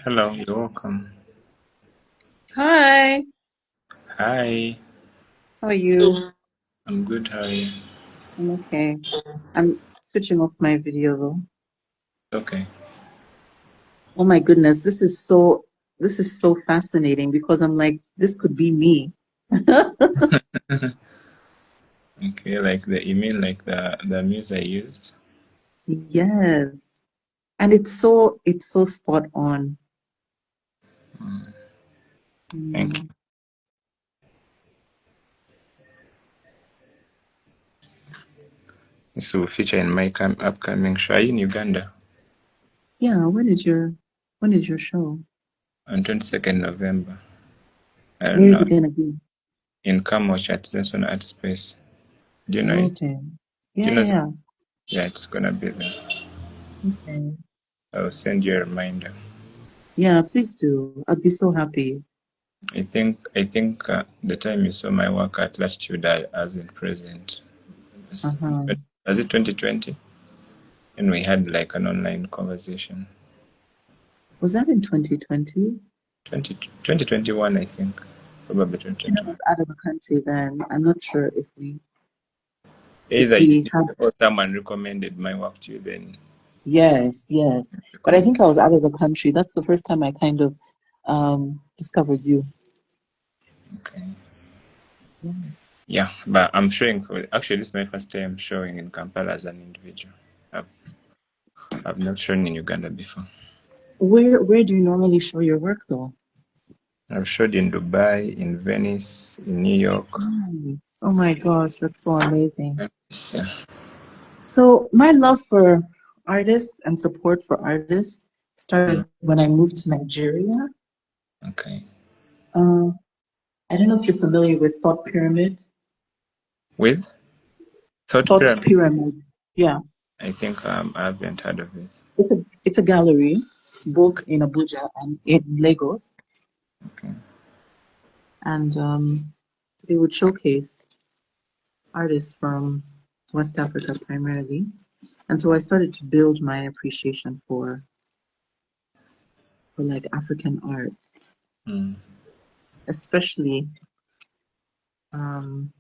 Hello, you're welcome. Hi, Hi, how are you? I'm good. How are you? I'm okay. I'm switching off my video though. Okay. Oh my goodness, this is so fascinating because I'm like, this could be me. Okay, like you mean like the music I used? Yes. And it's so spot on. Mm, thank Mm. you. This will feature in my upcoming show. Are you in Uganda Yeah, when is your show? on 22nd November? I don't Where is know. it gonna be? In Kamosh at Zenson Art Space. Do you know it? Okay. Do Yeah, you know? yeah, Yeah, it's gonna be there. yeah. Okay. I'll send you a reminder. Yeah, please do. I'd be so happy. I think the time you saw my work at Latitude, I wasn't present. Uh-huh. Was it 2020? And we had like an online conversation. Was that in 2020? 2021, I think. Probably I was 2021. out of the country then. I'm not sure if Either you we did had. or someone recommended my work to you then. Yes, yes. But I Recommend. think I was out of the country. That's the first time I kind of discovered you. Okay. Yeah. Yeah, but I'm showing for actually this is my first time showing in Kampala as an individual. I've I've not shown in Uganda before. Where do you normally show your work though? I've showed in Dubai, in Venice, in New York. Nice. Oh my gosh, that's so amazing. So, So my love for artists and support for artists mm, started when I moved to Nigeria. okay. Uh, I don't know if you're familiar with Thought Pyramid. With Thought Thought Pyramid, Pyramid. Yeah. I think I haven't heard of it. It's a gallery both in Abuja and in Lagos. Okay. And they would showcase artists from West Africa primarily. And so I started to build my appreciation for like African art, Mm, especially um,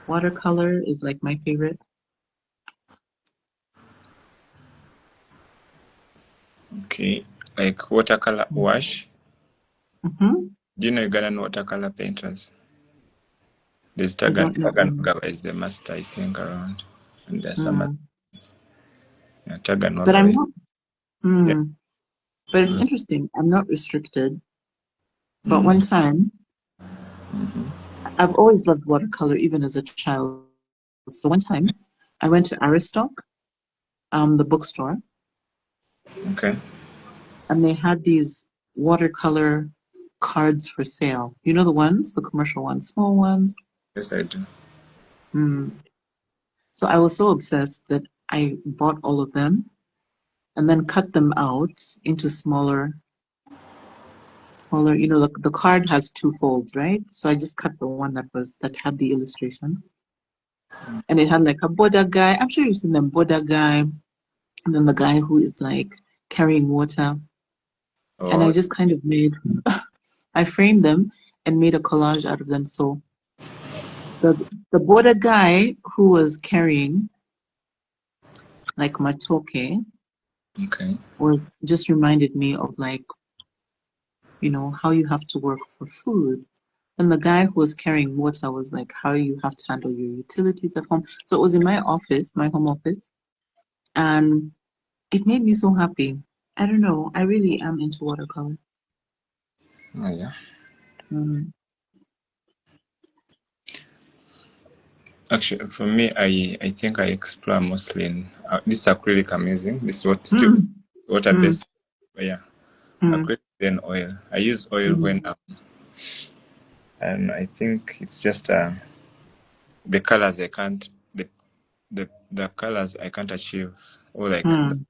watercolor is like my favorite. okay. Like watercolor wash. Mm-hmm. Do you know Ugandan watercolor painters? There's I don't know any. Taganwaba is the master, I think, around. And there's some Mm. others. Yeah, But Taganwaba I'm is, not. yeah. Mm. But it's Mm, interesting. I'm not restricted. But one mm, time, mhm. I've always loved watercolor, even as a child. So one time, I went to Aristoc, the bookstore, Okay. and they had these watercolor cards for sale. You know the ones, the commercial ones, small ones. Yes, I do. Mm. So I was so obsessed that I bought all of them and then cut them out into smaller. The card has two folds, right? So I just cut the one that had the illustration, and it had like a border guy. I'm sure you've seen them, border guy, and then the guy who is like carrying water. And I Oh, just kind of I framed them and made a collage out of them. So the the border guy who was carrying like matoke okay. was just reminded me of like, how you have to work for food. And the guy who was carrying water was like how you have to handle your utilities at home. So it was in my office, my home office, and it made me so happy. I don't know. I really am into watercolor. Oh, yeah. Mm. Actually, for me, I think I explore mostly in this acrylic I'm using. This is what still Mm. water Mm. based. But yeah, Mm. acrylic then oil. I use oil when Mm. and I think it's just the colors I can't the colors I can't achieve, or like the Mm.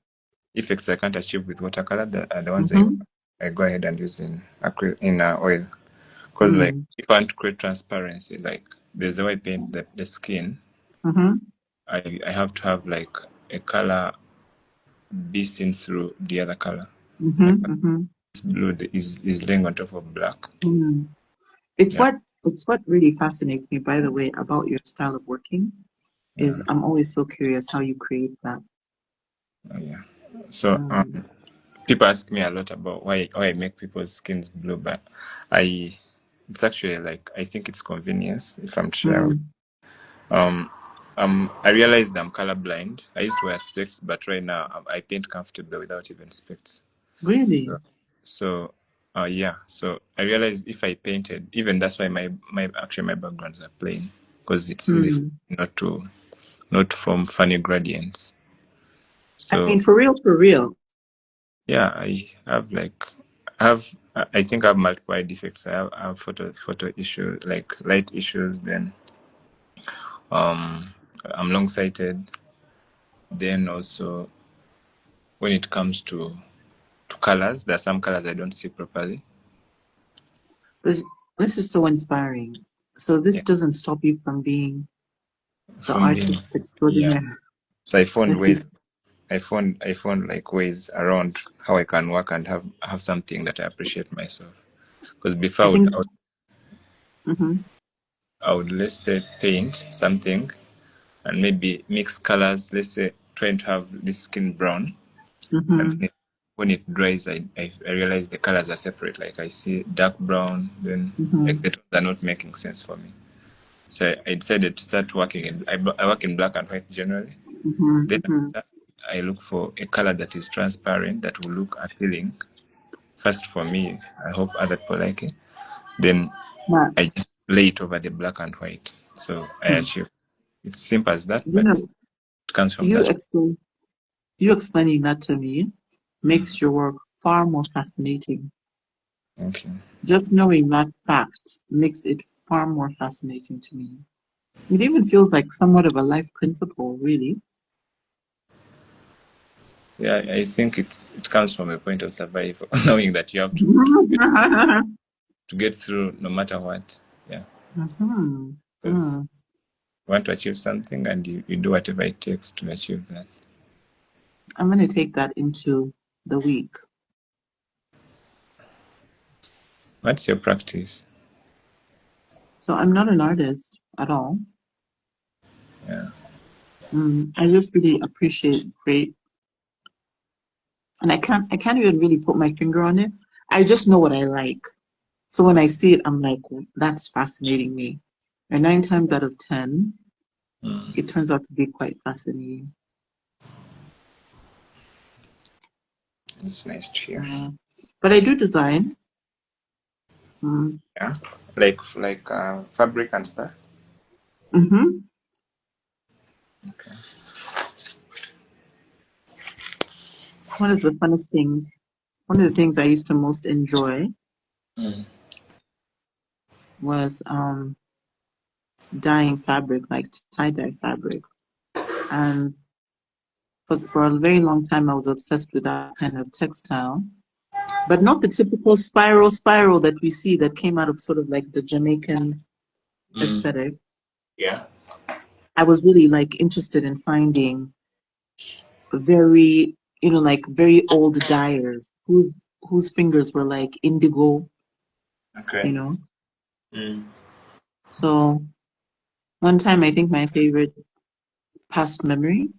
effects I can't achieve with watercolor are the ones Mm-hmm. I go ahead and use in oil. Because like Mm. if I want to create transparency, like there's a way I paint the skin, Mm-hmm. I have to have like a color be seen through the other color. Mm-hmm, mm-hmm. It's blue is laying on top of black. Mm. It's Yeah, what it's what really fascinates me, by the way, about your style of working yeah, is I'm always so curious how you create that. yeah. So Mm. people ask me a lot about why I make people's skins blue, but I it's actually like I think it's convenience. If I'm sure, Mm. um, I realized I'm colorblind. I used to wear specs, but right now I paint comfortably without even specs. Really? So, so yeah. So I realized if I painted, even that's why my actually my backgrounds are plain because it's easy for Mm. me not form funny gradients. I So mean, for real, for real. yeah, I have I think I have multiple eye defects. I have photo issues like light issues. Then um I'm long sighted. Then also when it comes to colors, there are some colors I don't see properly. This, this is so inspiring. So Yeah, this doesn't stop you from being the from being artist yeah. extraordinaire So I found that we. ways. I found like ways around how I can work and have something that I appreciate myself. Because before I think. Mm-hmm, I would let's say paint something and maybe mix colors. Let's say trying to have this skin brown, and mm-hmm, then when it dries, I realize the colors are separate. Like I see dark brown, then mm-hmm, like the tones are not making sense for me. So I decided to start working in. I work in black and white generally. mm-hmm, Then mm-hmm. I look for a color that is transparent that will look appealing. First for me, I hope other people like it. Then But I just lay it over the black and white. So I hmm, achieve. It's simple as that, you but know, it comes from you that. explain you explaining that to me Mm, makes your work far more fascinating. okay. Just knowing that fact makes it far more fascinating to me. It even feels like somewhat of a life principle, really. Yeah, I think it comes from a point of survival, knowing that you have to get through no matter what. Yeah, Mhm. because Mm. you want to achieve something and you do whatever it takes to achieve that. I'm going to take that into the week. What's your practice? So I'm not an artist at all. Yeah. I just really appreciate great, and I can't even really put my finger on it. I just know what I like. So when I see it, I'm like, "Oh, that's fascinating me." And 9 times out of 10, Mm, it turns out to be quite fascinating. it's nice to hear. Uh, but I do design. Mm. Yeah, like fabric and stuff. Hmm. Okay. One of the funnest things, one of the things I used to most enjoy Mm, was dyeing fabric, like tie-dye fabric. And for a very long time, I was obsessed with that kind of textile, but not the typical spiral that we see that came out of sort of like the Jamaican mm, aesthetic. yeah. I was really like interested in finding very, like very old dyers whose fingers were like indigo, you Okay. know. Mm, So one time, I think my favorite past memory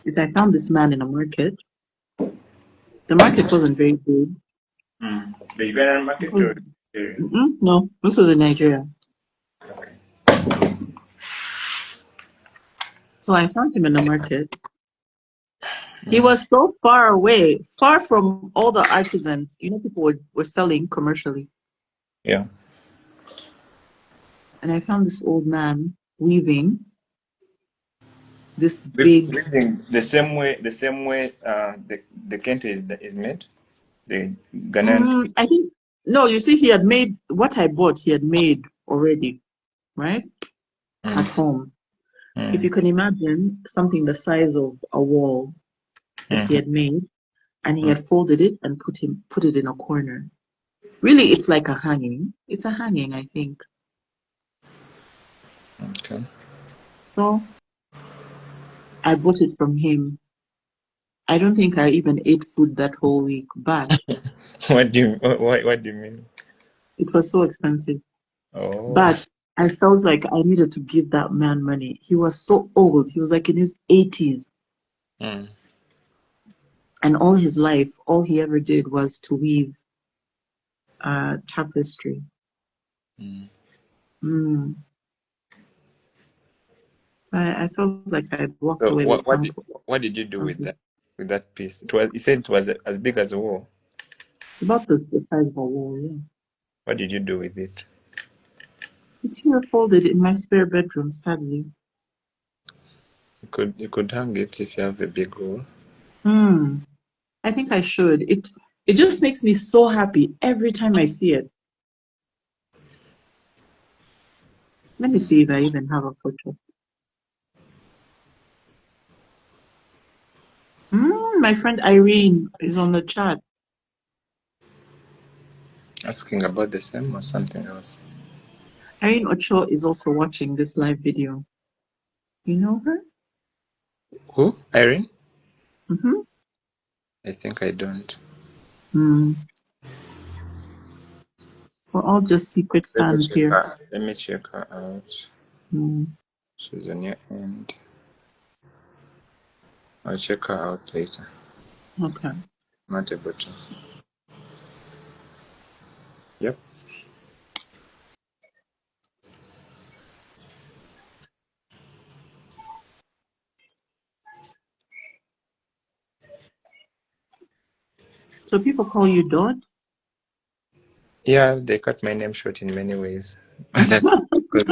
is I found this man in a market. The market wasn't very big. mm. The Uganda It market was, or Nigeria? no, this was in Nigeria. Okay. So I found him in the market. He Mm, was so far away, far from all the artisans, people were selling commercially. yeah. And I found this old man weaving this big. Weaving the same way the kente is made. The Ghanaian. I think, no, you see, he had made what I bought, he had made already, right? At Mm, home. If you mm, can imagine something the size of a wall that he mhm, had made, and he mm. had folded it and put it in a corner. Really, it's like a hanging. It's a hanging, I think. Okay. So I bought it from him. I don't think I even ate food that whole week, but What do you mean? it was so expensive. Oh. But I felt like I needed to give that man money. He was so old. He was like in his 80s. Mm. And all his life, all he ever did was to weave tapestry. Mm. Mm. I felt like I'd walked So away with what did you do something. with that piece? It was, you said it was as big as a wall. It's about the size of a wall, yeah. What did you do with it? It's here folded in my spare bedroom, sadly. You could hang it if you have a big wall. Hmm. I think I should. It just makes me so happy every time I see it. Let me see if I even have a photo. My friend Irene is on the chat. Asking about the same or something else. Irene Ocho is also watching this live video. You know her? Who? Irene? Mm-hmm. I think I don't. Mm. We're all just secret Let me fans check here. her. Let me check her out. Mm. She's on your end. I'll check her out later. Okay. Not able to. Yep. So people call you Dodd? Yeah, they cut my name short in many ways. That because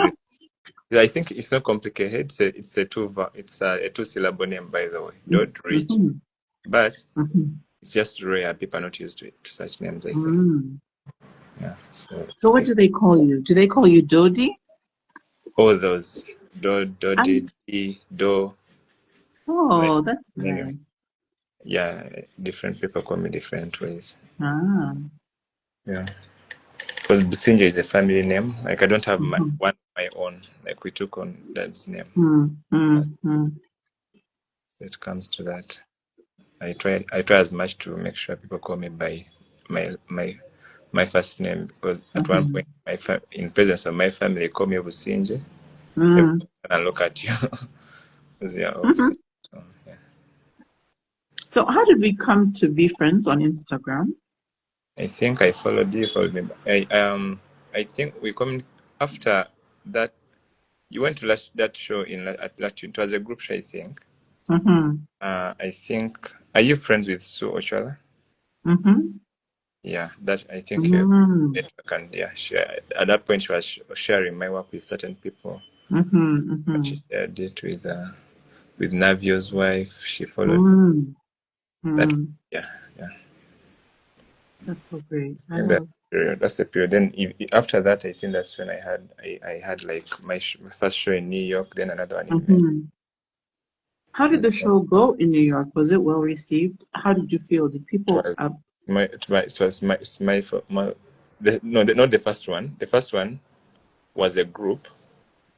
I think it's not complicated. It's a two-syllable name, by the way. Doddridge, Mm-hmm. but Mm-hmm. it's just rare. People are not used to such names, I think. Mm. Yeah. So So what do they call you? Do they call you Dodi? all those And do, like oh, that's anyway. nice. Yeah, different people call me different ways. Ah. Yeah. Because Busingye is a family name. Like I don't have Mm-hmm. one of my own. Like we took on dad's name. Mm-hmm. It comes to that. I try as much to make sure people call me by my first name, because at one Mm-hmm. point in presence of my family call me Busingye. Mm-hmm. Everyone can look at you because you're Mm-hmm. Busingye. So, yeah. So how did we come to be friends on Instagram? I think I followed you. Followed me. I think we come after that. You went to that show at Latitude. It was a group show, I think. Mm-hmm. I think. Are you friends with Sue Ochola? Mm-hmm. Yeah, that I think Mm-hmm. network, and yeah, at that point she was sharing my work with certain people. Mm-hmm. And Mm-hmm. she shared it with Navio's wife. She followed that. Mm-hmm. Yeah, yeah. That's so great. I In that love. period, that's the period. Then after that, I think that's when I had like my first show in New York, then another one in May. Mm-hmm. How did the show go in New York? Was it well received? How did you feel? Did It people was it was not the first one. The first one was a group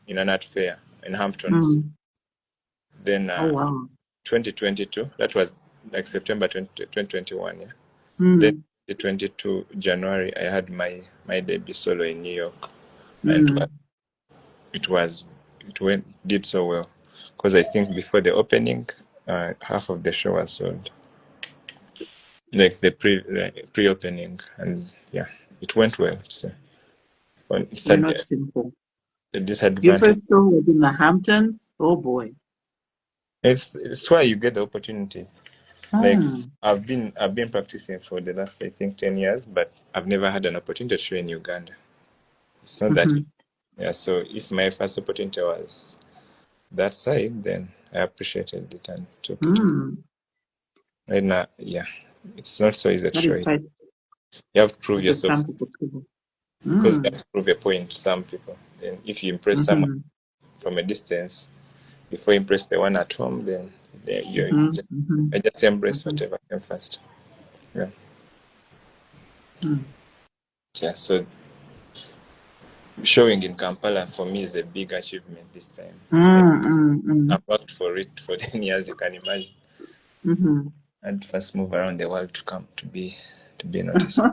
in an art fair in Hamptons. mm. Then Oh wow. 2022, that was like September 2021. Yeah. Then Mm. 2022 January, I had my debut solo in New York, and Mm. it was it went did so well, because I think before the opening, half of the show was sold, like the pre-opening, and yeah, it went well. So, We're not simple. the Your disadvantage, first show was in the Hamptons? Oh boy. it's why you get the opportunity. Like Hmm. I've been practicing for the last, I think, 10 years, but I've never had an opportunity to show in Uganda. It's not that. Mm-hmm. Yeah. So if my first opportunity was that side, then I appreciated it and took it. Mm. Right now, yeah, it's not so easy to That show is it. quite You have to prove that's a yourself, stamp of approval. because you have Mm. to prove a point to some people. And if you impress someone Mm-hmm. from a distance before you impress the one at home, then you Mm-hmm. just Mm-hmm. I just embrace Mm-hmm. whatever came first. Yeah. Mm. Yeah. So showing in Kampala for me is a big achievement this time. Like, Mm. Mm. I've worked for it for 10 years, you can imagine. Mm-hmm. I'd first move around the world to come to be noticed.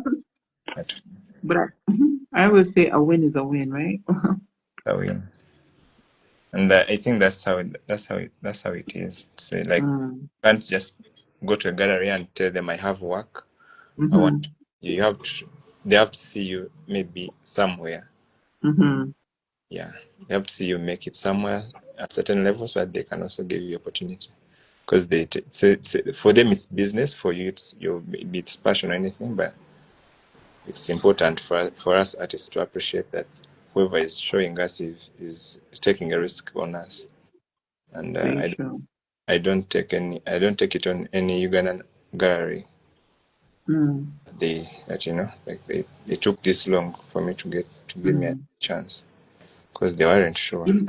But But I would say a win is a win, right? so we, and I think that's how it is. To say like, Mm, you can't just go to a gallery and tell them I have work. I want mm-hmm, you have to. They have to see you maybe somewhere. mm-hmm. Yeah, they have to see you make it somewhere at certain levels so that they can also give you opportunity. Because for them it's business, for you it's passion or anything, but it's important for us artists to appreciate that whoever is showing us is taking a risk on us, and Very true. I don't take it on any Ugandan gallery. Mm, That like they took this long for me to give me a mm. chance because they weren't sure You-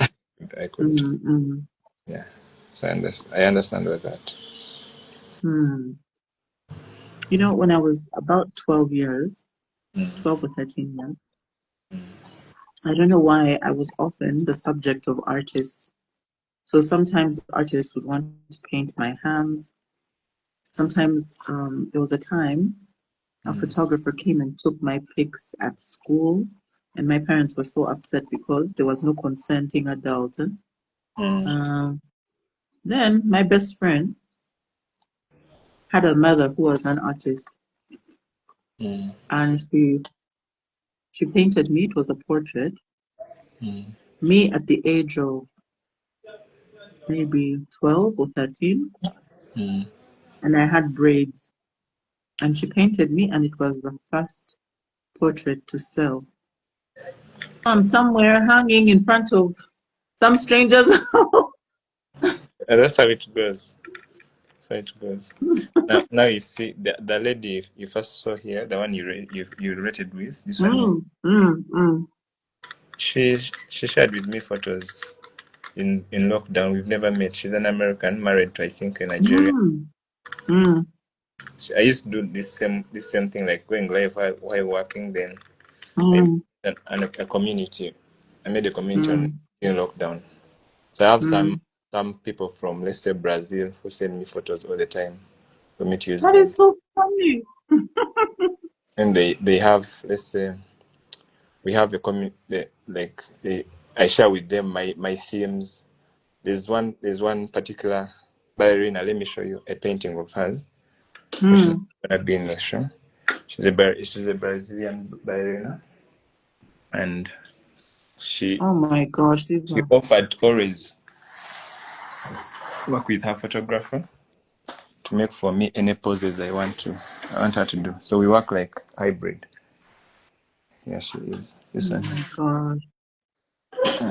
I could. mm, mm, Yeah, so I understand with that. mm. You know, when I was about 12 years, Mm, 12 or 13 years, I don't know why I was often the subject of artists. So sometimes artists would want to paint my hands. Sometimes there was a time a mm, photographer came and took my pics at school, and my parents were so upset because there was no consenting adult. mm, Um, then my best friend had a mother who was an artist, mm, and she painted me. It was a portrait. mm, Me at the age of maybe 12 or 13, mm. and I had braids. And she painted me, and it was the first portrait to sell. So I'm somewhere hanging in front of some strangers. And that's how it goes. That's how it goes. Now you see the lady you first saw here, the one you related with. This one here. Mm, mm, mm, She shared with me photos in lockdown. We've never met. She's an American, married to I think a Nigerian. mm, mm, I used to do this same thing, like going live while working. Then I mm, made a community. I made a community on mm, in lockdown. So I have mm. some people from, let's say, Brazil who send me photos all the time for me to use That them. is so funny. And they have, let's say, we have a community, like I share with them my themes. There's one particular ballerina. Let me show you a painting of hers. So she's Mm. gonna be in the show. She's a Brazilian ballerina, and she Oh my gosh, she Siva. offered to always work with her photographer to make for me any poses I want her to do. So we work like hybrid. Yes, she is. This Oh one. my gosh.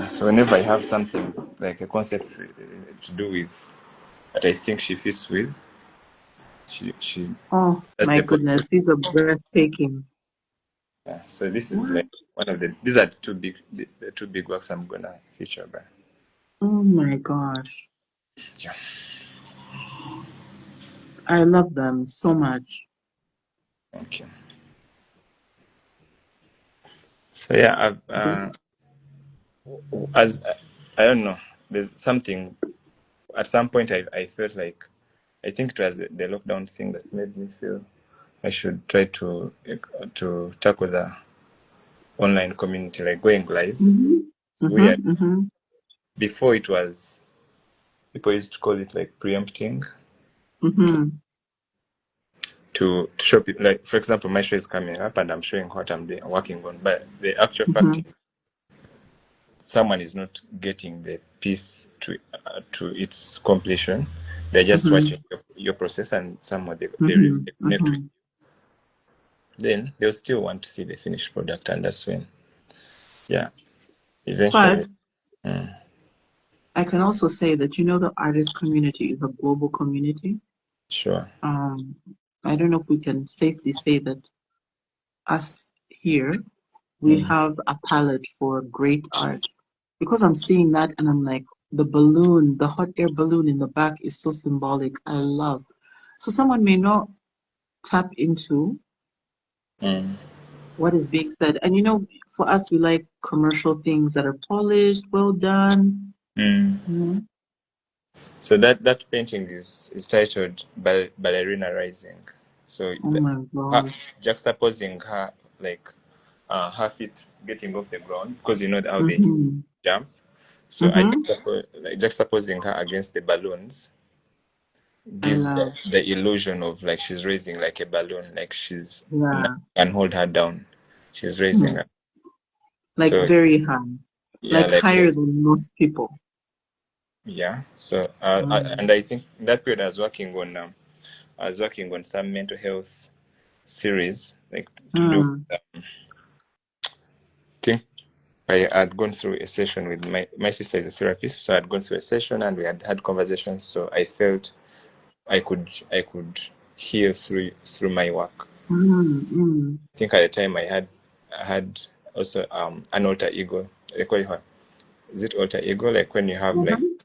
So whenever I have something like a concept to do with that I think she fits with, she Oh that's my the point. goodness, these are breathtaking. Yeah. So this is What? like one of these are the two big works I'm gonna feature by. Oh my gosh. Yeah. I love them so much. Thank you. So yeah, I've as I don't know, there's something at some point I felt like I think it was the lockdown thing that made me feel I should try to tackle the online community, like going live. Mm-hmm. Mm-hmm. Weird. Mm-hmm. Before it was people used to call it like preempting Mm-hmm. to show people, like for example my show is coming up and I'm showing what I'm doing, working on, but the actual fact Mm-hmm. is someone is not getting the piece to its completion. They're just Mm-hmm. watching your process, and someone Mm-hmm. they connect with. Mm-hmm. Then they'll still want to see the finished product, and that's when, yeah, But eventually. Mm, I can also say that the artist community is a global community. sure. Um, I don't know if we can safely say that us here, we Mm, have a palette for great art. Because I'm seeing that and I'm like, the balloon, the hot air balloon in the back is so symbolic. I love. So someone may not tap into mm, what is being said. And for us, we like commercial things that are polished, well done. mm. You know? So that painting is titled Ballerina Rising. So Oh my her, God. juxtaposing her like her feet getting off the ground because you know how they Mm-hmm. jump. So I Mm-hmm. juxtaposing her against the balloons I gives love. the illusion of like she's raising like a balloon, like she's nothing Yeah. can hold her down. She's raising Hmm. her. Like So very high. yeah, Like like higher than most people. yeah. So Mm. and I think that period I was working on some mental health series like to do. Mm. Think I had gone through a session with my sister is a therapist, so I had gone through a session and we had conversations. So I felt I could heal through my work. Mm. Mm. I think at the time I had also an alter ego. Like what you have, is it alter ego? Like when you have like Mm-hmm.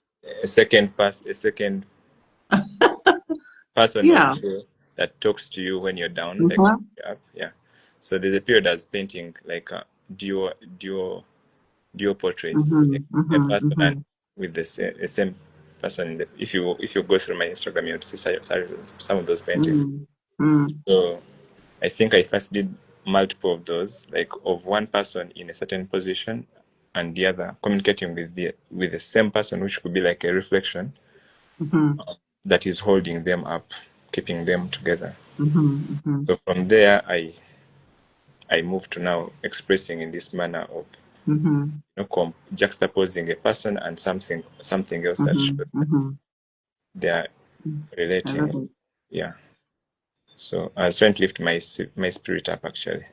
a second person of Yeah. you that talks to you when you're down, like Mm-hmm. you're up. Yeah. So there's a period as painting like duo duo duo portraits, Mm-hmm. like a Mm-hmm. person and Mm-hmm. with the same person. If you go through my Instagram, you'll see some of those paintings. Mm. Mm. So I think I first did multiple of those, like of one person in a certain position and the other communicating with the same person, which could be like a reflection Mm-hmm. that is holding them up, keeping them together. Mm-hmm. Mm-hmm. So from there, I moved to now expressing in this manner of Mm-hmm. juxtaposing a person and something else that Mm-hmm. shows that Mm-hmm. they are I love relating. it. Yeah. So I was trying to lift my spirit up actually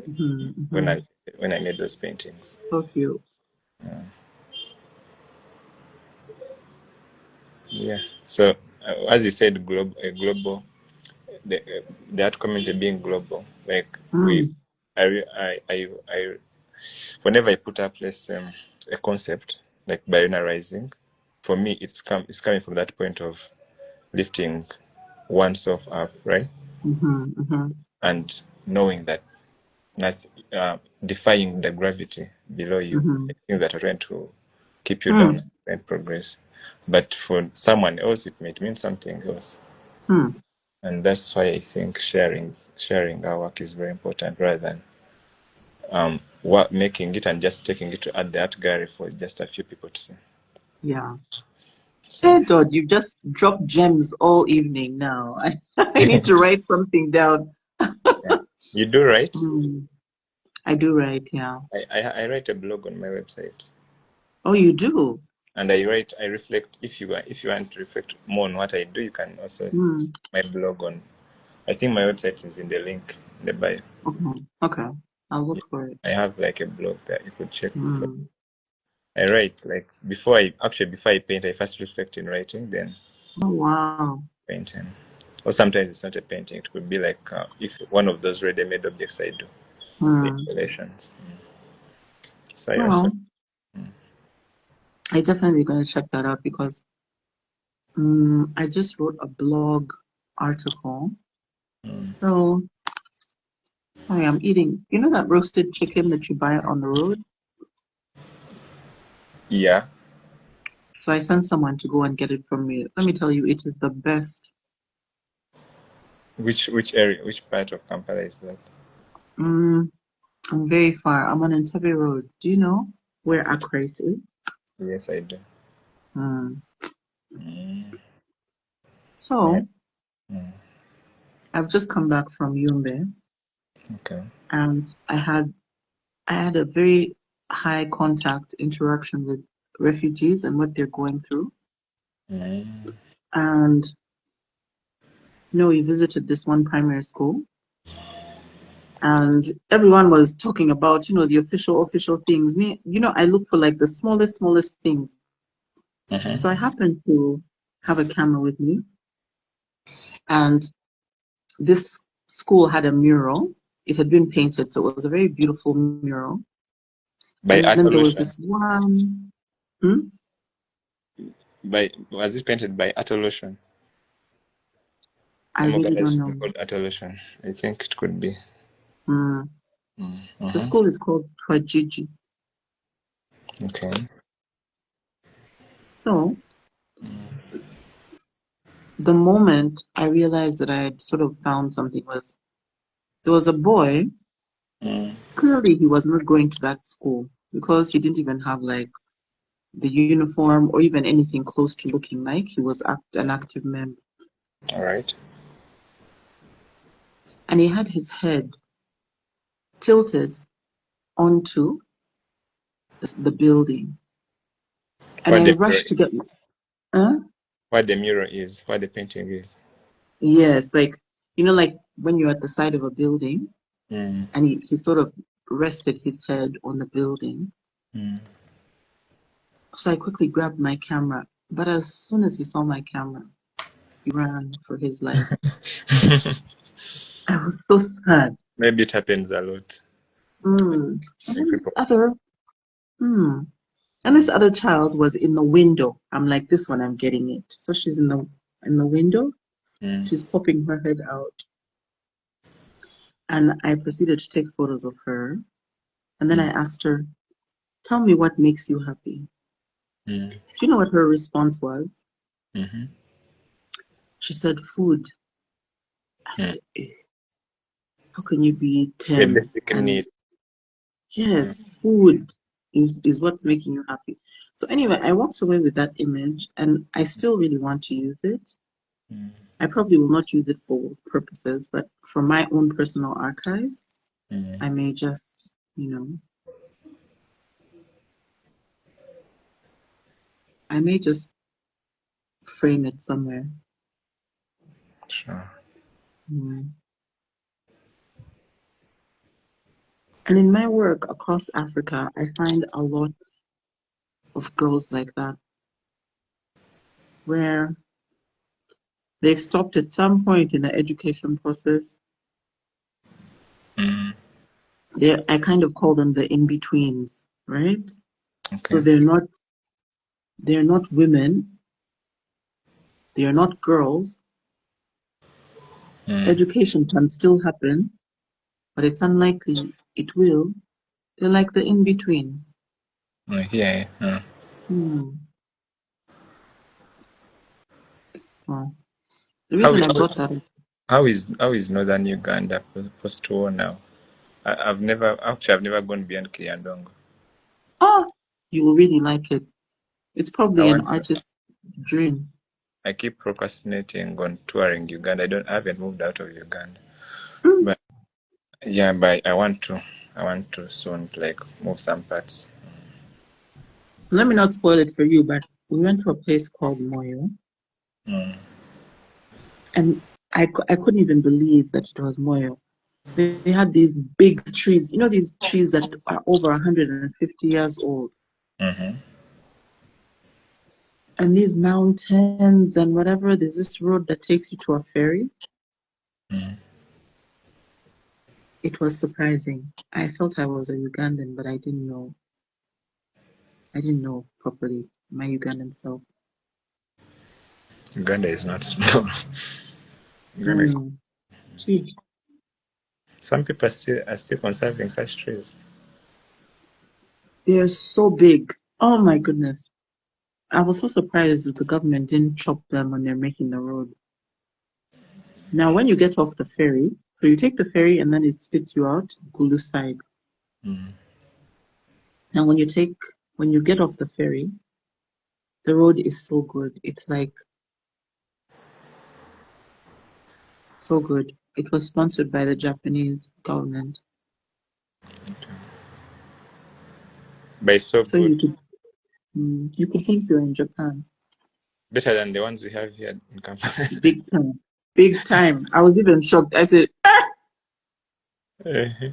Mm-hmm. when Mm-hmm. I made those paintings. So cute. Yeah. So as you said, global, the art community being global. Like Mm. I whenever I put up a concept like binarizing, for me it's coming from that point of lifting oneself up, right? Mm-hmm. Mm-hmm. And knowing that nothing, defying the gravity below you, Mm-hmm. like things that are trying to keep you down Mm. and progress. But for someone else, it might mean something else. Mm. And that's why I think sharing our work is very important rather than making it and just taking it to at the art gallery for just a few people to see. Yeah. So Hey, Dodd, you just dropped gems all evening now. I need to write something down. yeah. You do right. Mm. I do write, yeah. I write a blog on my website. Oh, you do? And I reflect. If you want to reflect more on what I do, you can also Mm. my blog on. I think my website is in the link in the bio. Okay. Okay. I'll look for it. I have like a blog that you could check for. Mm. I write like before I paint, I first reflect in writing, then Oh, wow. painting. Or sometimes it's not a painting. It could be like if one of those ready-made objects I do, the Mm. installations. So I also Well, I definitely gonna check that out because I just wrote a blog article. mm, So I am eating, you know that roasted chicken that you buy on the road? yeah. So I sent someone to go and get it from me. Let me tell you, it is the best. Which area? Which part of Kampala is that? Mm, I'm very far. I'm on Entebbe Road. Do you know where Accra is? Yes, I do. Mm. Mm, yeah. So Mm, I've just come back from Yumbe, okay. and I had a very high contact interaction with refugees and what they're going through. Mm, And we visited this one primary school, and everyone was talking about, the official things. Me, I look for like the smallest things. So I mm-hmm. happened to have a camera with me, and this school had a mural. It had been painted, so it was a very beautiful mural. By And Art then there was Olution. this one. Hmm? Was it painted by Art Olution? I I'm really don't organization know. called Art Olution. I think it could be. Hmm. The Mm-hmm. school is called Twajiji. Okay. So The moment I realized that I had sort of found something was there was a boy. Mm. Clearly, he was not going to that school because he didn't even have like the uniform or even anything close to looking like he was an active member. All right. And he had his head tilted onto the building. And What I the mirror rushed to is. get, huh? What the mirror is. What the painting is. Yes, like, like when you're at the side of a building Mm. and he sort of rested his head on the building. Mm. So I quickly grabbed my camera. But as soon as he saw my camera, he ran for his life. I was so sad. Maybe it happens a lot. And Like then people. hmm. And this Mm. other child was in the window. I'm like, this one, I'm getting it. So she's in the window. Mm. She's popping her head out. And I proceeded to take photos of her. And then I Mm. asked her, tell me what makes you happy. Mm. Do you know what her response was? Mm-hmm. She said, food. I Mm. said, how can you be The 10 basic and need. Mm. yes, food is what's making you happy. So anyway, I walked away with that image and I still really want to use it. Mm. I probably will not use it for purposes, but for my own personal archive, Mm. I may just, I may just frame it somewhere. Sure. Mm. And in my work across Africa, I find a lot of girls like that, where they've stopped at some point in the education process. Mm. I kind of call them the in-betweens, right? So Okay. they're not women, they are not girls. Mm. Education can still happen, but it's unlikely it will. They're like the in-between. Yeah. Mm. Hmm. Well, the How, reason I how, brought that up. how is northern Uganda post-war now? I've never gone beyond Kiandongo. Oh, you will really like it. It's I probably an want to. artist's dream. I keep procrastinating on touring Uganda. I haven't moved out of Uganda, Mm. but yeah, but I want to. I want to soon, like move some parts. Let me not spoil it for you, but we went to a place called Moyo, Mm. and I couldn't even believe that it was Moyo. They had these big trees, these trees that are over 150 years old, Mm-hmm. and these mountains and whatever. There's this road that takes you to a ferry. Mm. It was surprising. I felt I was a Ugandan, but I didn't know. I didn't know properly my Ugandan self. Uganda is not small. Uganda is, Mm. Gee, some people are still conserving such trees. they're so big. Oh my goodness. I was so surprised that the government didn't chop them when they're making the road. Now, when you get off the ferry, so you take the ferry and then it spits you out, Gulu side. Mm. Now, when you get off the ferry, the road is so good. It's like so good. It was sponsored by the Japanese government. But it's so So good. you could think you're in Japan. Better than the ones we have here in Kampala. Big time. Big time. I was even shocked. I said, Uh-huh.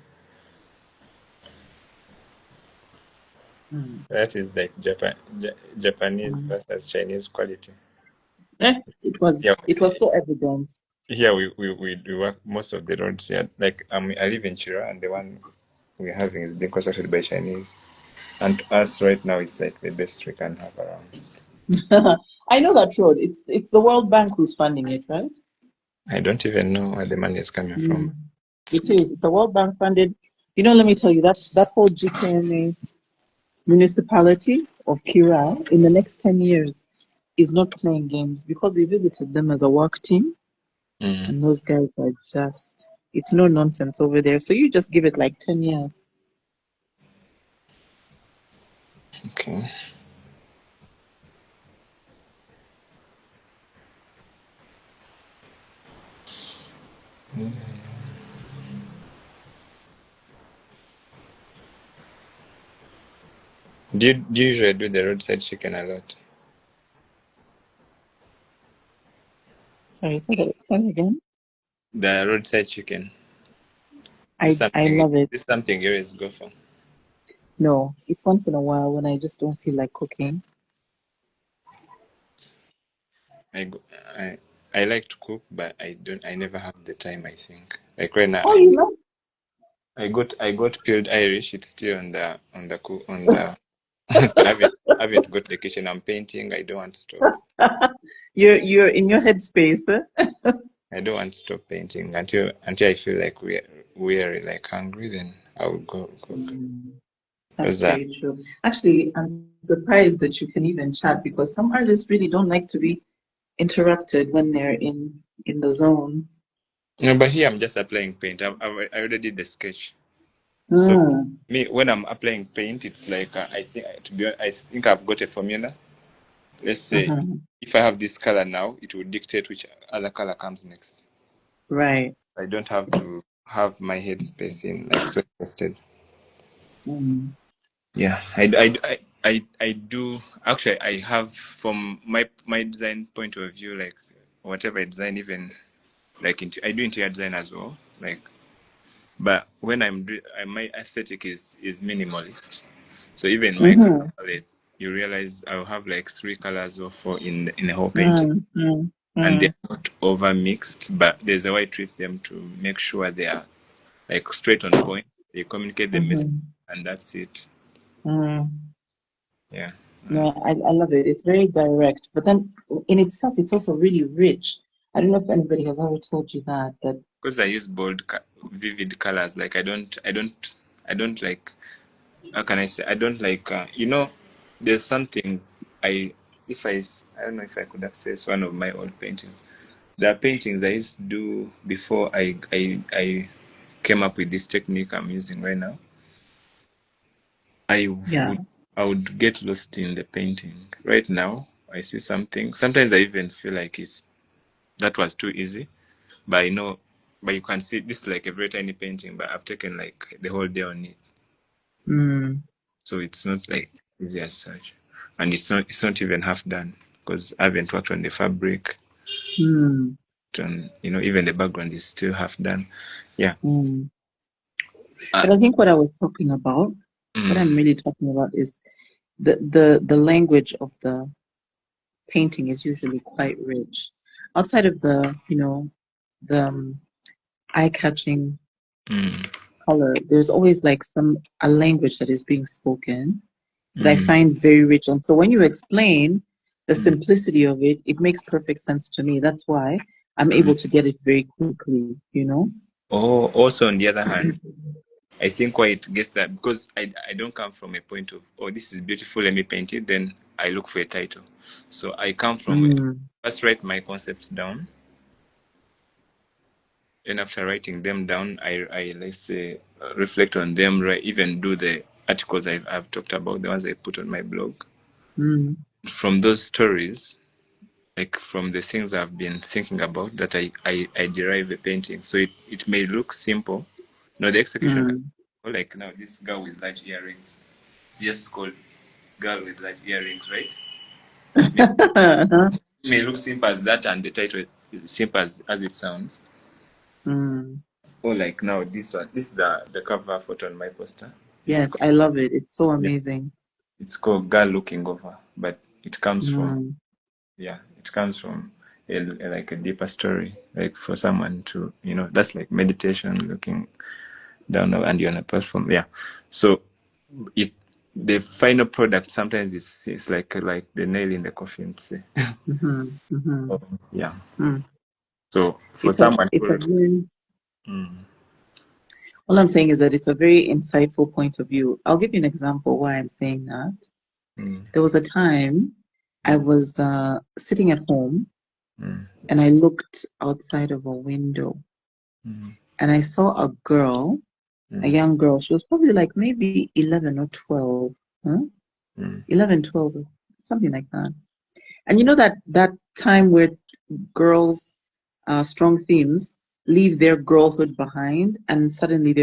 "Hmm, That is like Japanese hmm." versus Chinese quality. It was Yeah, it was so evident. here we work most of the roads here. Like I live in Chira, and the one we're having is being constructed by Chinese. And to us right now, it's like the best we can have around. I know that road. It's the World Bank who's funding it, right? I don't even know where the money is coming from. Mm. It is. It's a World Bank funded. Let me tell you, that whole GKMA municipality of Kira in the next 10 years. is not playing games because we visited them as a work team, Mm. and those guys are just, it's no nonsense over there. So you just give it like 10 years. Okay. Do you usually do the roadside chicken a lot? Sorry, say that again. The roadside chicken. I love it. This is something you always go for. No, it's once in a while when I just don't feel like cooking. I go, I I like to cook, but I never have the time. I think like right now, Oh, you love I got peeled Irish. It's still on the. I haven't got the kitchen. I'm painting. I don't want to stop. you're in your headspace, huh? I don't want to stop painting until I feel like we're like hungry. Then I will go cook. Mm, that's Because very true. Actually, I'm surprised that you can even chat because some artists really don't like to be interrupted when they're in the zone. no, but here I'm just applying paint. I already did the sketch. So Mm, me when I'm applying paint, it's like I think to be honest, I think I've got a formula. Let's say mhm. if I have this color now, it will dictate which other color comes next. Right. I don't have to have my head space in like so invested. Mm, Yeah, I do actually. I have from my design point of view, like whatever I design, even like I do interior design as well. Like, but when my aesthetic is minimalist. So even my color mhm, palette, you realize I'll have like three colors or four in a whole painting, mm, mm, and they're mm, not over mixed, but there's a way I treat them to make sure they are like straight on point. They communicate the message, mhm, and that's it. mm. Yeah, No, I love it. It's very direct, but then in itself, it's also really rich. I don't know if anybody has ever told you that. because I use bold, vivid colors. Like I don't like. How can I say? I don't like. There's something I I don't know if I could access one of my old paintings. There are paintings I used to do before I came up with this technique I'm using right now. I Yeah. would I would get lost in the painting. Right now, I see something. Sometimes I even feel like that was too easy. But I know, but you can see this is like a very tiny painting, but I've taken like the whole day on it. Mm, So it's not like easy as such, and it's not even half done because I haven't worked on the fabric. mm, And even the background is still half done. Yeah. mm. Uh, But I think what I was talking about, what mm, I'm really talking about is the language of the painting is usually quite rich. Outside of the eye-catching mm, color, there's always like a language that is being spoken that I mm, find very rich. And so when you explain the mm, simplicity of it, it makes perfect sense to me. That's why I'm mm. able to get it very quickly. Or also on the other hand, I think why it gets that because I don't come from a point of this is beautiful, let me paint it. Then I look for a title. So I come from Mm, first write my concepts down, and after writing them down, I let's say reflect on them, right? Even do the articles I've talked about, the ones I put on my blog. mm, From those stories, like from the things I've been thinking about, that I derive a painting. So it may look simple. No, the execution can mm. like now this girl with large earrings. It's just called girl with large earrings, right? May, may look simple as that, and the title is simple as it sounds. Mm. Or like now this is the cover photo on my poster. It's Yes, called, I love it. It's so yeah, amazing. it's called Girl Looking Over, but it comes from Mm, yeah, it comes from like a deeper story, like for someone to that's like meditation, looking down and you're on a platform. Yeah, so it the final product sometimes it's like the nail in the coffin. Say, mhm, mhm, yeah. mm. So for It's a someone it's a who, very mm, all I'm saying is that it's a very insightful point of view. I'll give you an example why I'm saying that. mm, There was a time I was sitting at home mm, and I looked outside of a window mm, and I saw a girl, a mm, young girl. She was probably like maybe 11 or 12, huh? mm, 11, 12, something like that. And you know that time where girls, strong themes, leave their girlhood behind and suddenly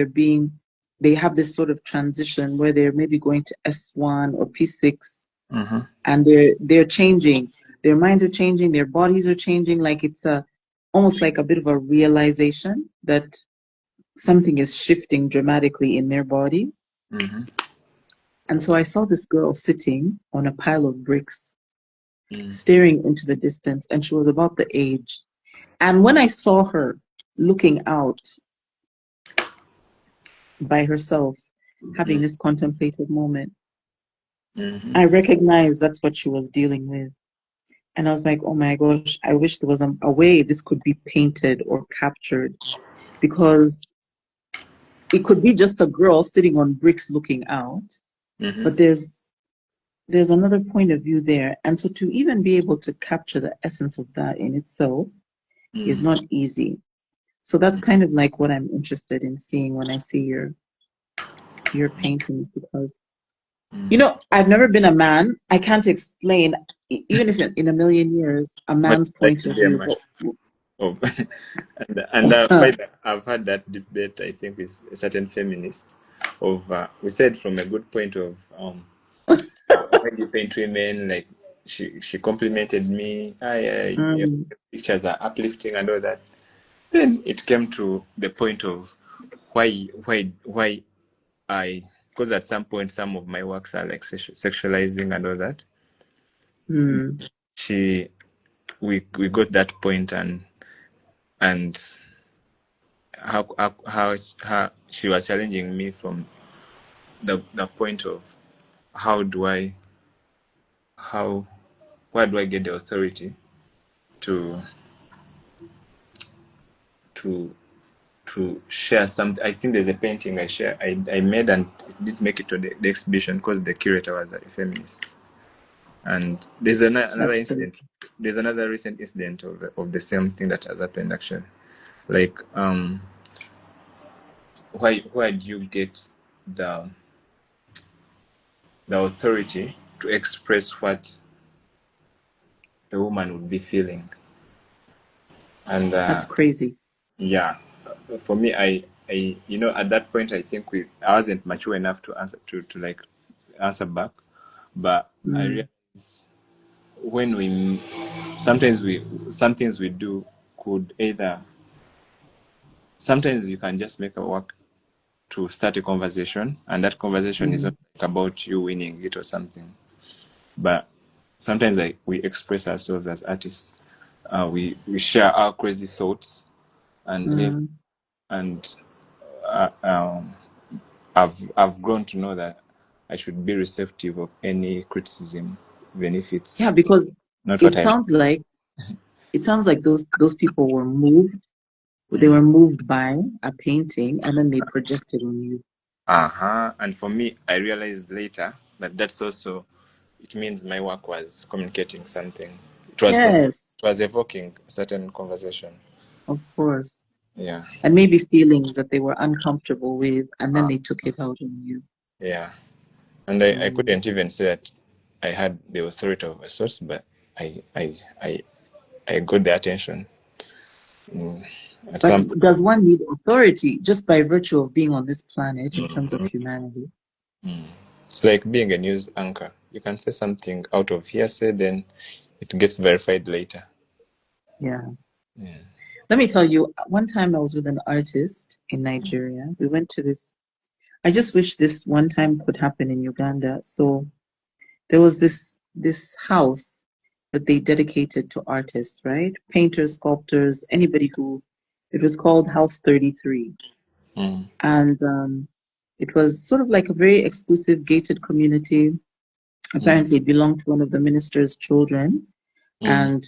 they have this sort of transition where they're maybe going to S1 or P6 mhm, and they're changing. Their minds are changing, their bodies are changing. Like it's almost like a bit of a realization that something is shifting dramatically in their body. mhm, And so I saw this girl sitting on a pile of bricks, mm, staring into the distance, and she was about the age. And when I saw her looking out by herself, having mm, this contemplative moment, mhm, I recognized that's what she was dealing with. And I was like, oh my gosh, I wish there was a way this could be painted or captured because it could be just a girl sitting on bricks looking out, mhm, but there's another point of view there. And so to even be able to capture the essence of that in itself is mm, not easy. So that's kind of like what I'm interested in seeing when I see your paintings because mm. I've never been a man. I can't explain even if in a million years a What man's it's like point to of be a view. man? But Oh, and I've had that debate. I think with a certain feminist. We said from a good point of why do you paint women? Like she complimented me. Your mm, pictures are uplifting and all that. Then it came to the point of why I because at some point some of my works are like sexualizing and all that. mm, She we got that point and how she was challenging me from the point of how do I how where do I get the authority to to share something. I think there's a painting I made and it didn't make it to the exhibition because the curator was a feminist. And there's another that's crazy. incident. There's another recent incident of the same thing that has happened actually. Like why do you get the authority to express what a woman would be feeling? And That's crazy. yeah, for me, at that point, I think I wasn't mature enough to answer to like answer back, but I Mm, realized when sometimes some things we do could either sometimes you can just make a work to start a conversation, and that conversation is not mm, like about you winning it or something, but sometimes like we express ourselves as artists, we share our crazy thoughts and live mm. and uh, um, I've grown to know that I should be receptive of any criticism, even if Yeah, it's because not what it I. sounds like those people were moved. They Mm. were moved by a painting and then they projected on you. Uh-huh. And for me, I realized later that that's also it means my work was communicating something. Yes, It was evoking a certain conversation. of course. Yeah. And maybe feelings that they were uncomfortable with, and then Uh, they took it out on you. yeah. And I Mm. couldn't even say that I had the authority of a source, but I I I I got the attention. Mm. At But some point. does one need authority just by virtue of being on this planet in terms of humanity? It's like being a news anchor. You can say something out of hearsay, then it gets verified later. Yeah. Yeah. Let me tell you, one time I was with an artist in Nigeria. We went to this, I just wish this one time could happen in Uganda. So there was this house that they dedicated to artists, right? Painters, sculptors, anybody who it was called House 33. Mm, And it was sort of like a very exclusive gated community. mm, Apparently it belonged to one of the minister's children. mm, And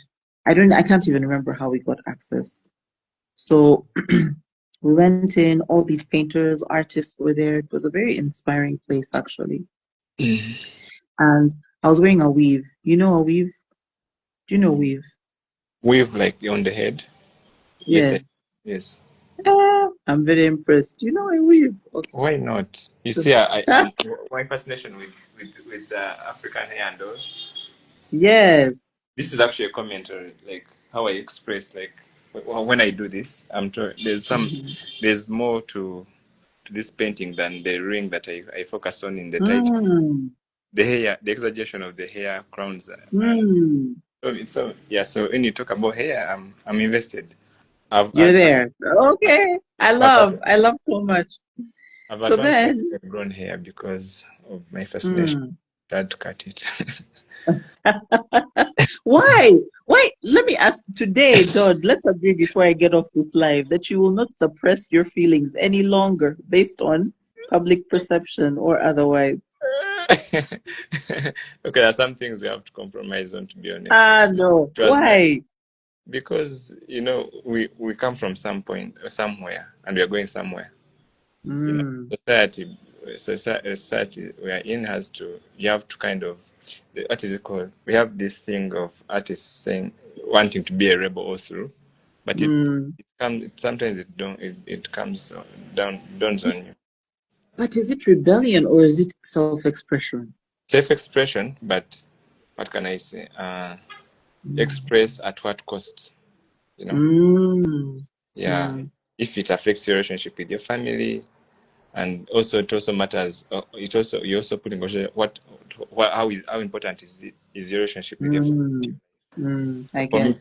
I can't even remember how we got access. So we went in, all these painters, artists were there. It was a very inspiring place actually. mm. And I was wearing a weave. You know a weave? Do you know weave? Wave like on the head. Yes, Yes. yes. I'm very impressed. Do you know I weave? Okay. Why not? You So, see, my fascination with African hair and all. yes. This is actually a commentary, like how I express, like when I do this. Mhm. there's more to this painting than the ring that I focus on in the title. Mm. The hair, the exaggeration of the hair crowns. Mm. So yeah. So when you talk about hair, I'm invested. I've You're at there. Okay. I've at, I love so much. I've So at one point then, grown hair because of my fascination. mm. I had to cut it. Why? Why? Let me ask today, Dodd, let's agree before I get off this live that you will not suppress your feelings any longer based on public perception or otherwise. Okay, there are some things we have to compromise on, to be honest. Ah, no. Trust me, Why? because we come from some point somewhere, and we are going somewhere. You know, Mm. society we are in has to. You have to kind of. What is it called? We have this thing of artists saying wanting to be a rebel all through, but Mm. it comes. Sometimes it comes down dawns on you. But is it rebellion or is it self-expression? Self-expression, but what can I say? Mm. Express at what cost? You know, Mm. yeah. Mm. If it affects your relationship with your family, and also it also matters. It also you also put in consideration how important is your relationship with your family. Mm. Mm. So I for me, get.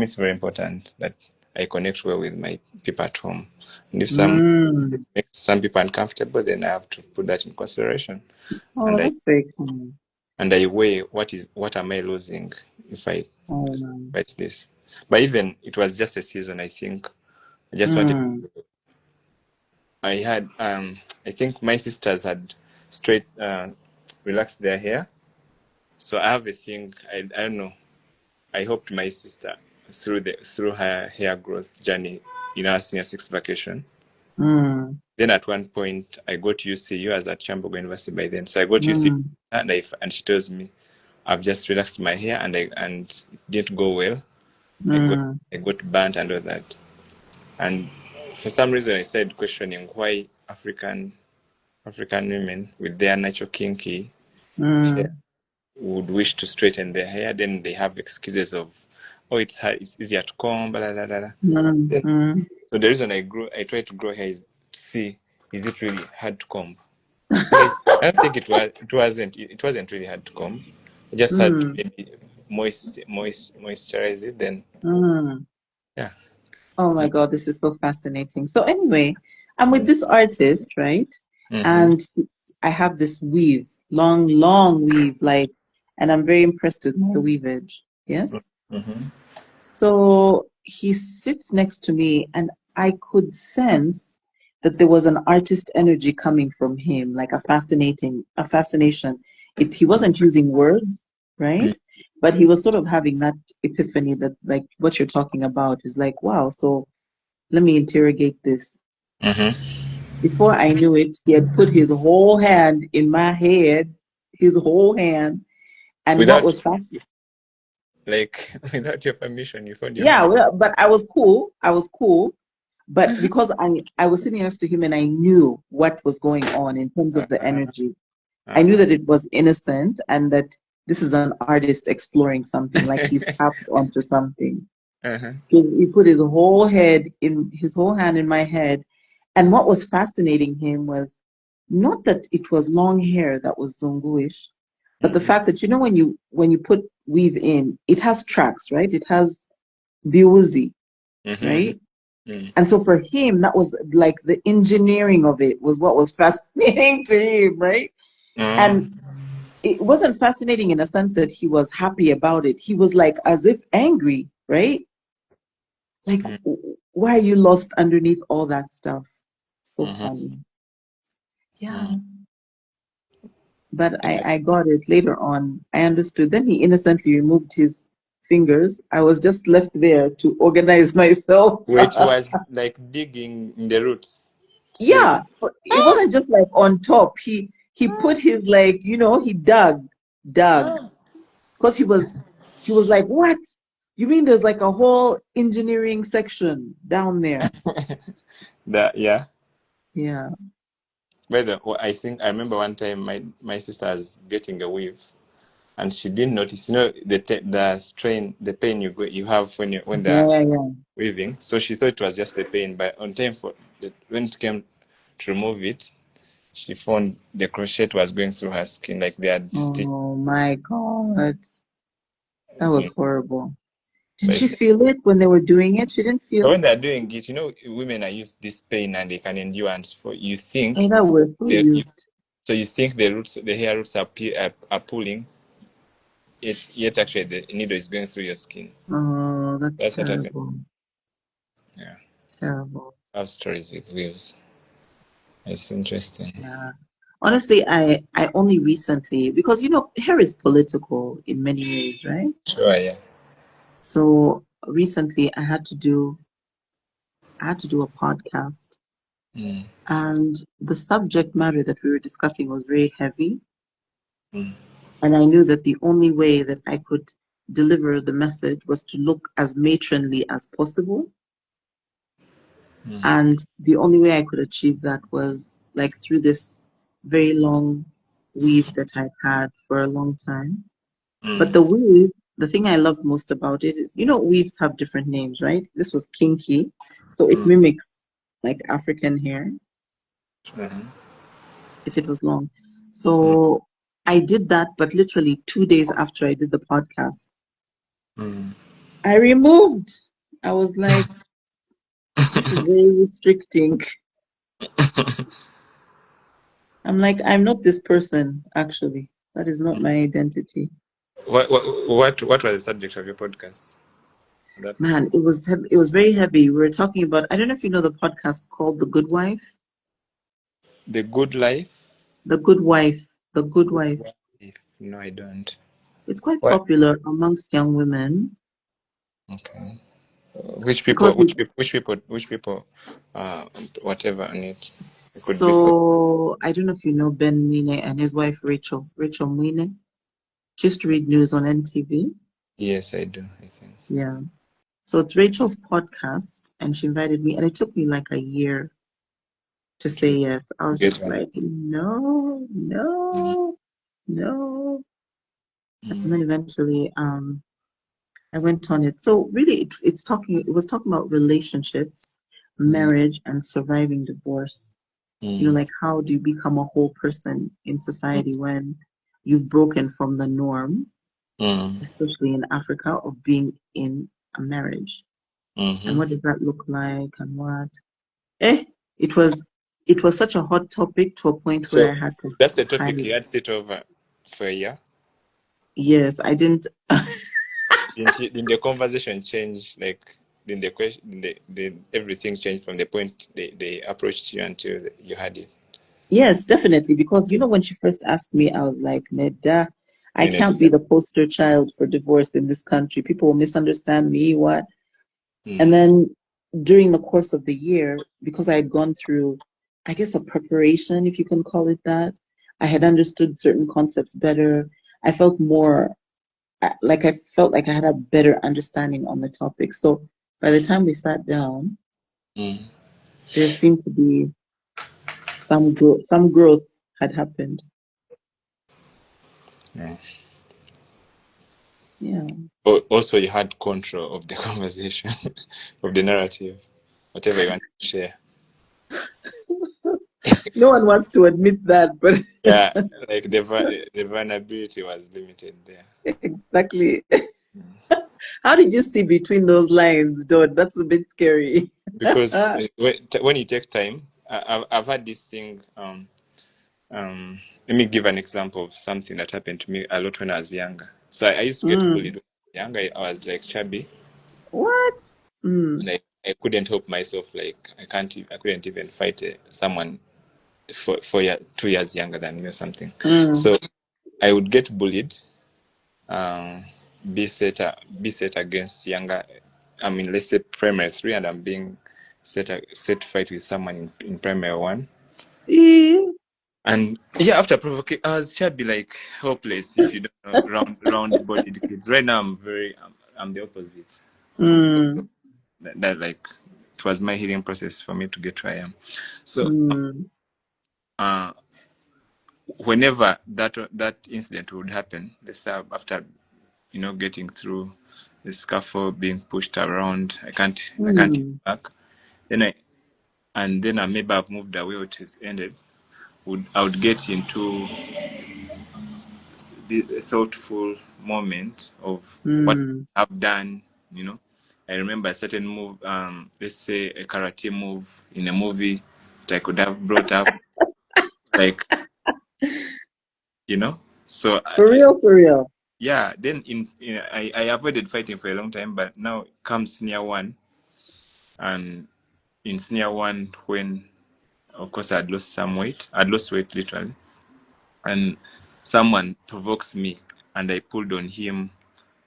it's very important that I connect well with my people at home. And if it Mm. makes some people uncomfortable, then I have to put that in consideration, Oh, and I that's very cool. weigh what am I losing if I Oh, man. fight this. But even it was just a season. I think I just wanted. Mm. I had I think my sisters had straight relaxed their hair, so I have a thing. I don't know. I hoped my sister through her hair growth journey in our senior six vacation. Mm. Then at one point I got UCU. I was at Chambogo University by then, so I got UCU, Mm. and she tells me I've just relaxed my hair and it didn't go well. I got Mm. I got burnt and all that, and for some reason I started questioning why African women with their natural kinky hair Mm. would wish to straighten their hair. Then they have excuses of, oh, it's hard, it's easier to comb, blah, blah, blah, blah. Mm. Then, Mm. so the reason I try to grow hair is to see, is it really hard to comb? And I don't think it wasn't really hard to comb. I just had to Mm. maybe moisturize it. Then Mm. yeah. Oh my God, this is so fascinating. So anyway, I'm with this artist, right? Mm-hmm. And I have this weave, long, long weave, like, and I'm very impressed with the weavage. Yes. Mm-hmm. So he sits next to me, and I could sense that there was an artist energy coming from him, like a fascination. He wasn't using words, right? But he was sort of having that epiphany that, like, what you're talking about is like, wow, so let me interrogate this. Mm-hmm. Before I knew it, he had put his whole hand in my head, his whole hand. And what Without was fascinating, without your permission, you found your yeah, hand. well, but I was cool. I was cool. But because I was sitting next to him and I knew what was going on in terms of the Uh-huh. energy, I knew Uh-huh. that it was innocent and that this is an artist exploring something, like he's tapped onto something. Uh-huh. He put his whole hand in my head. And what was fascinating him was not that it was long hair that was Zunguish, but the Mm-hmm. fact that, when you put weave in, it has tracks, right? It has viuzi, Mm-hmm. right? Mm-hmm. And so for him, that was like the engineering of it was what was fascinating to him, right? And Mm-hmm. it wasn't fascinating in a sense that he was happy about it. He was like as if angry, right? Like, why are you lost underneath all that stuff? So Mm-hmm. funny. Yeah. Mm-hmm. But I got it later on. I understood. Then he innocently removed his fingers. I was just left there to organize myself. Which was like digging in the roots to say, Yeah, it wasn't just like on top. He put his, like, he dug, because he was He was like, "What? You mean there's like a whole engineering section down there?" That yeah. Yeah. But I think I remember one time my sister was getting a weave, and she didn't notice. You know the strain, the pain you have when Yeah, they're yeah, yeah. weaving. So she thought it was just the pain. But on time when it came to remove it, she found the crochet was going through her skin, like they had stitched. Oh my God. That was horrible. Did she But feel it when they were doing it? She didn't so feel. when they're doing it, women are used to this pain and they can endure. And for you Oh, think that we're so the used. so you think the hair roots are pulling it, yet actually the needle is going through your skin. Oh, that's That's what happened. terrible. Yeah, It's terrible. I have stories with weaves. It's interesting. Yeah. Honestly, I only recently, because hair is political in many ways, right? Sure, yeah. So recently I had to do a podcast, Mm, and the subject matter that we were discussing was very heavy. mm, And I knew that the only way that I could deliver the message was to look as matronly as possible. mm, And the only way I could achieve that was like through this very long weave that I've had for a long time. But mm, the weave, the thing I loved most about it is, weaves have different names, right? This was kinky, so it mm, mimics like African hair mhm, if it was long. mm, So I did that, but literally 2 days after I did the podcast, mm. I removed. I was like, this is very restricting. I'm like, I'm not this person, actually. That is not my identity. What was the subject of your podcast? That Man, it was very heavy. We were talking about, I don't know if you know the podcast called The Good Wife. the good life. The Good Wife. The Good Good Wife. life. No, I don't. It's quite What? popular amongst young women Okay. Which people? because Which people? Which people? Which people? Whatever on it. It could be. so I don't know if you know Ben Mwine and his wife Rachel Mwine. She used to read news on NTV. Yes, I do. I think. Yeah. So it's Rachel's podcast, and she invited me, and it took me like a year to say To yes. I was get just one. like, no, Mm, no, no. And mm, then eventually, I went on it. So really, it was talking about relationships, mm, marriage, and surviving divorce. mm, Like how do you become a whole person in mm, society when you've broken from the norm, mm, especially in Africa, of being in a marriage? And mm-hmm. what does that look like? And what? Eh, it was such a hot topic to a point where So I had to that's the topic hide. you had sit over for a year. Yes, I didn't. Didn't the conversation change? Like, did the question, did everything change from the point they approached you until you had it? Yes, definitely. Because when she first asked me, I was like, Neda, I You know, can't be the poster child for divorce in this country. People will misunderstand me. What? And mm, then during the course of the year, because I had gone through, I guess, a preparation, if you can call it that, I had understood certain concepts better. I felt more like I felt like I had a better understanding on the topic. So by the time we sat down, mm, there seemed to be some growth. Some growth had happened. yeah. Yeah. Also, you had control of the conversation, of the narrative, whatever you want to share. No one wants to admit that, but Yeah, like the vulnerability was limited there. exactly. Mm. How did you see between those lines, Dodd? That's a bit scary. Because when you take time, I've had this thing. Let me give an example of something that happened to me a lot when I was younger. So I used to get bullied Mm. when I was younger. I was like chubby, What? Mm. and I couldn't help myself. Like I couldn't even fight someone 2 years younger than me or something. Mm. So I would get bullied, um, be set against younger. I mean, let's say primary three, and I'm being set to fight with someone in primary one. Eh. And yeah, after provoking, I was chubby, like hopeless. If you don't know, round-bodied kids. Right now, I'm the opposite. For Mm, that, like, it was my healing process for me to get where I am. So, mm, uh, whenever that incident would happen, let's say after getting through the scaffold, being pushed around, I can't mm, get back. Then maybe I've moved away, which is ended. I would get into the thoughtful moment of what mm. I've done. I remember a certain move, let's say a karate move in a movie that I could have brought up, like, So For real, for real. yeah. Then I avoided fighting for a long time, but now comes senior one, and in senior one, when of course I'd lost weight literally, and someone provokes me, and I pulled on him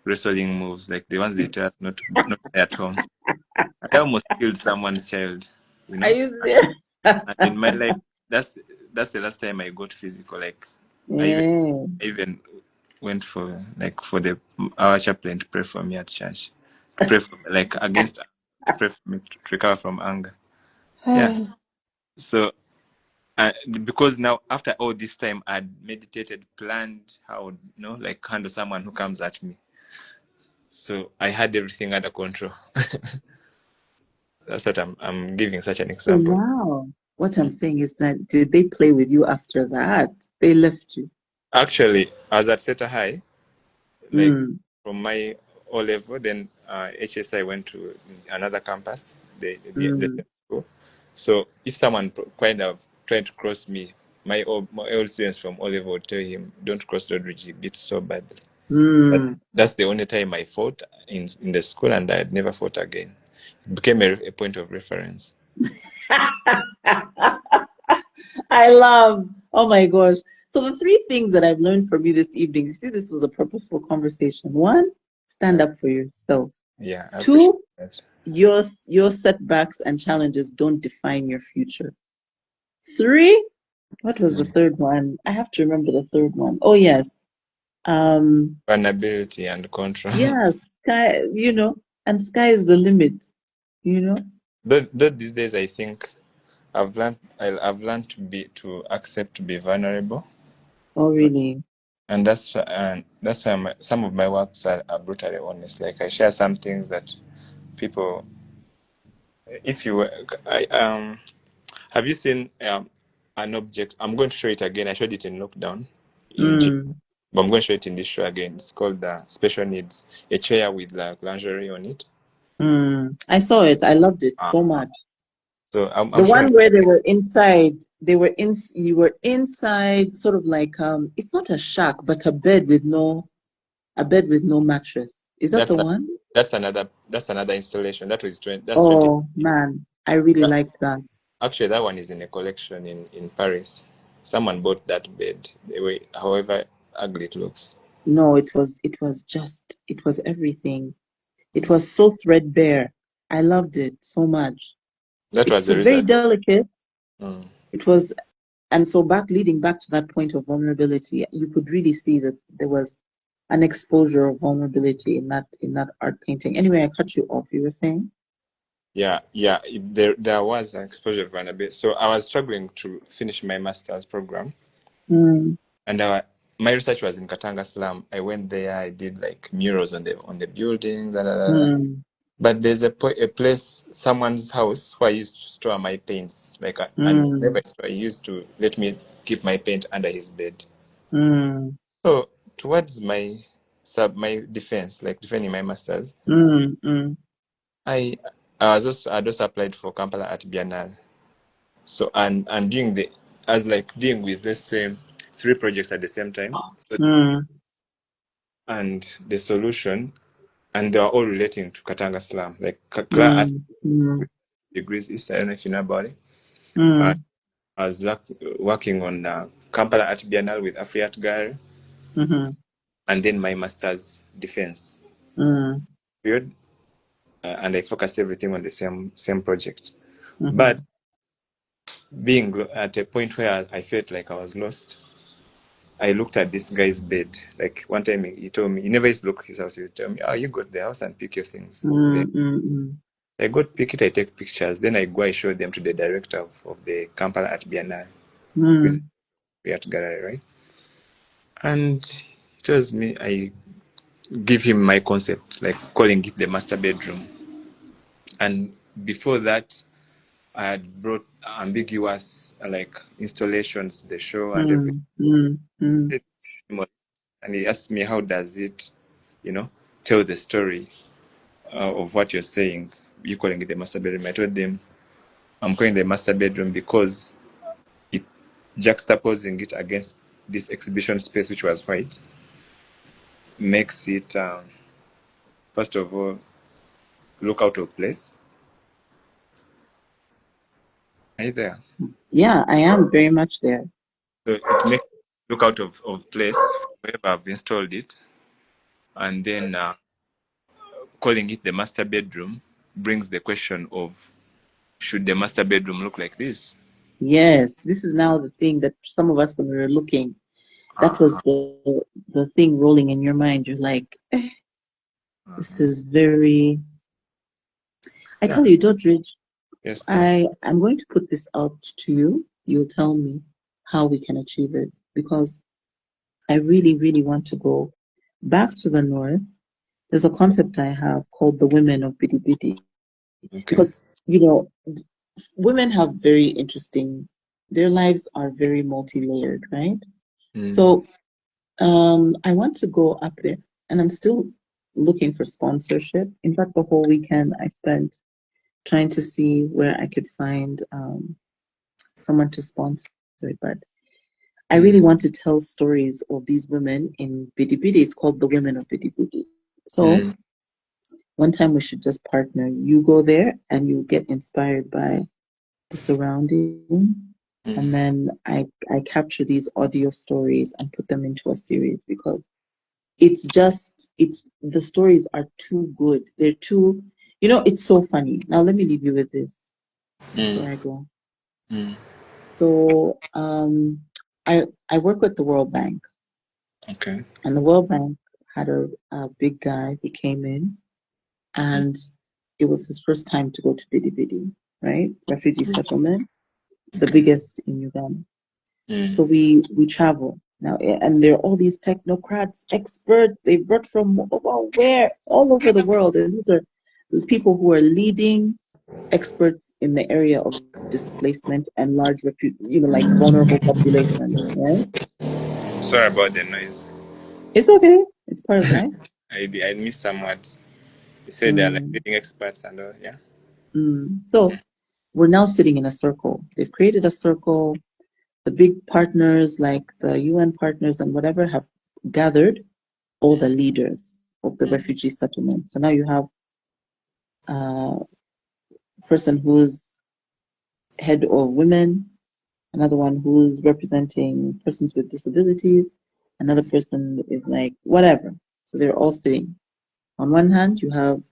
wrestling moves like the ones they tell us not at home. I almost killed someone's child, you Are know. you serious? And in my life, that's the last time I got physical. Like I even Yeah. I even went for the our chaplain to pray for me at church, to pray for like against to pray for me to recover from anger. Yeah. So because now after all this time, I'd meditated, planned how like handle someone who comes at me. So I had everything under control. That's what I'm giving such an So example. now, what I'm saying is that did they play with you after that? They left you. Actually, I was at Seta High, like Mm, from my O level, then HSI went to another campus, the mm, same school. So if someone kind of trying to cross me, my old students from O level would tell him, "Don't cross Doddridge, you beat so badly." mm. That's the only time I fought in the school, and I had never fought again. It became a point of reference. I love, oh my gosh. So the three things that I've learned from you this evening, you see, this was a purposeful conversation. One, stand Yeah, up for yourself. yeah, I appreciate Two, that. your setbacks and challenges don't define your future. Three, what was the Mm. third one? I have to remember the third one. Oh yes. Um, Vulnerability and control. yeah, sky, and sky is the limit, you know? Though these days, I think I've learned to accept to be vulnerable, Oh really? and that's why some of my works are brutally honest. Like I share some things that people, if you were, I have you seen an object? I'm going to show it again. I showed it in lockdown in gym, Mm, but I'm going to show it in this show again. It's called special needs. A chair with like lingerie on it. I saw it. I loved it so Uh, much. so I'm The showing. one where they were inside, you were inside, sort of like it's not a shack, but a bed with no mattress. Is that the That's a, one? that's another installation. That's 20. Oh man, I really liked that. Actually, that one is in a collection in Paris. Someone bought that bed, the way, however ugly it looks. No, it was everything. It was so threadbare. I loved it so much. That It was the was very reason. delicate. Mm. It was, and so leading back to that point of vulnerability, you could really see that there was an exposure of vulnerability in that art painting. Anyway, I cut you off. You were saying? Yeah, yeah. There was an exposure of vulnerability. So I was struggling to finish my master's program, Mm, and my research was in Katanga slum. I went there. I did like murals on the buildings, and. mm, But there's a place, someone's house, where I used to store my paints. Like, and mm, never store. He used to let me keep my paint under his bed. mm, So towards my defense, like defending my masters, mm, mm, I I'd also applied for Kampala Art Biennale. So and doing the as like dealing with the same three projects at the same time. So mm, and the solution, and they are all relating to Katanga slum, like Art mm, mm, Degrees East. I don't know if you know about it. Uh, mm, I was working on Kampala Art Biennale with Afri Art Gallery, mhm, and then my master's defense mm, period, and I focused everything on the same project. But mhm, being at a point where I felt like I was lost, I looked at this guy's bed. Like one time he told me, he never used to look at his house. He would tell me, "Oh, you go to the house and pick your things." Then I go to pick it, I take pictures. Then I go, I show them to the director of the company at Biennale, who is the art gallery, right? And he tells me, I give him my concept, like calling it the master bedroom. And before that, I had brought ambiguous like installations to the show and everything. And he asked me, how does it, you know, tell the story of what you're saying? You calling it the master bedroom? I told him, I'm calling it the master bedroom because it juxtaposing it against this exhibition space, which was white, makes it, first of all, look out of place. Are you there? Yeah, I am very much there. So it makes it look out of place wherever I've installed it. And then calling it the master bedroom brings the question of, should the master bedroom look like this? Yes, this is now the thing that some of us, when we were looking, that was the thing rolling in your mind. You're like, this is very. I Yeah. tell you, Doddridge, Yes, please. I'm going to put this out to you. You'll tell me how we can achieve it because I really, really want to go back to the north. There's a concept I have called the women of Bidi Bidi Okay. because, women have very interesting, their lives are very multi-layered, right? So I want to go up there and I'm still looking for sponsorship. In fact, the whole weekend I spent trying to see where I could find someone to sponsor it. But I really want to tell stories of these women in Bidi Bidi. It's called the Women of Bidi Bidi. So one time we should just partner. You go there and you get inspired by the surrounding. And then I capture these audio stories and put them into a series because it's the stories are too good. They're too, it's so funny. Now let me leave you with this before I go. So I work with the World Bank, Okay. and the World Bank had a big guy who came in, and it was his first time to go to Bidi Bidi, right? Refugee settlement, the Okay. biggest in Uganda. So we travel now, and there are all these technocrats, experts. They brought from where all over the world, and these are people who are leading experts in the area of displacement and large, like vulnerable populations. Right? Sorry about the noise. It's okay. It's part of life. I missed some words. You said they're like Mm, leading experts and all. Yeah. So we're now sitting in a circle. They've created a circle. The big partners, like the UN partners and whatever, have gathered all the leaders of the refugee settlement. So now you have a person who's head of women, another one who's representing persons with disabilities, another person is like whatever. So they're all sitting. On one hand, you have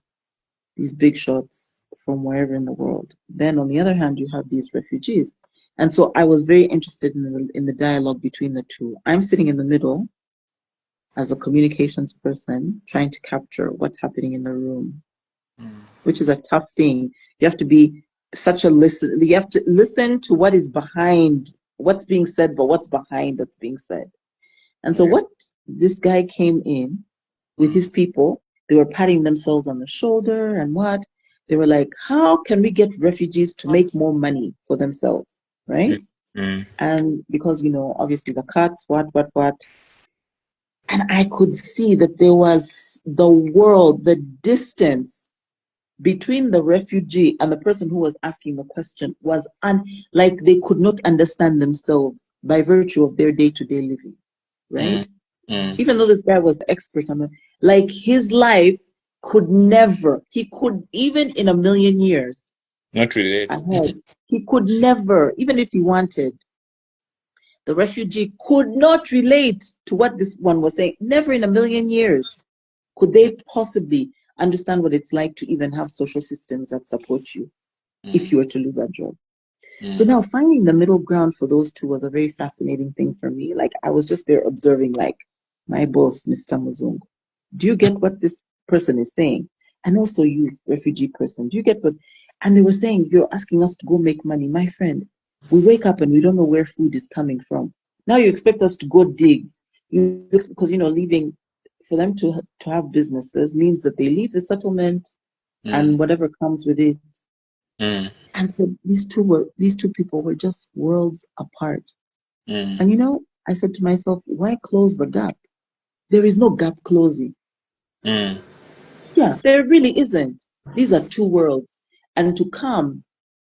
these big shots from wherever in the world. Then on the other hand, you have these refugees. And so I was very interested in the dialogue between the two. I'm sitting in the middle as a communications person trying to capture what's happening in the room, which is a tough thing. You have to be such a listen. You have to listen to what is behind what's being said, but what's behind that's being said. And so Yeah. what this guy came in with his people, they were patting themselves on the shoulder and what? They were like, how can we get refugees to make more money for themselves? Right? And because, obviously the cuts, what. And I could see that there was the world, the distance between the refugee and the person who was asking the question was like they could not understand themselves by virtue of their day-to-day living, right? Even though this guy was the expert on it, like his life he could, even in a million years Not relate. ahead, he could never, even if he wanted, the refugee could not relate to what this one was saying. Never in a million years could they possibly understand what it's like to even have social systems that support you if you were to lose that job. So Mm. now finding the middle ground for those two was a very fascinating thing for me. Like I was just there observing, like, my boss, Mr. Muzungu, do you get what this person is saying? And also you, refugee person, do you get what? And they were saying, you're asking us to go make money. My friend, we wake up and we don't know where food is coming from. Now you expect us to go dig. Because, leaving, for them to have businesses means that they leave the settlement Mm. and whatever comes with it. Mm. And so these two people were just worlds apart. Mm. And I said to myself, why close the gap? There is no gap closing. Mm. Yeah, there really isn't. These are two worlds. And to come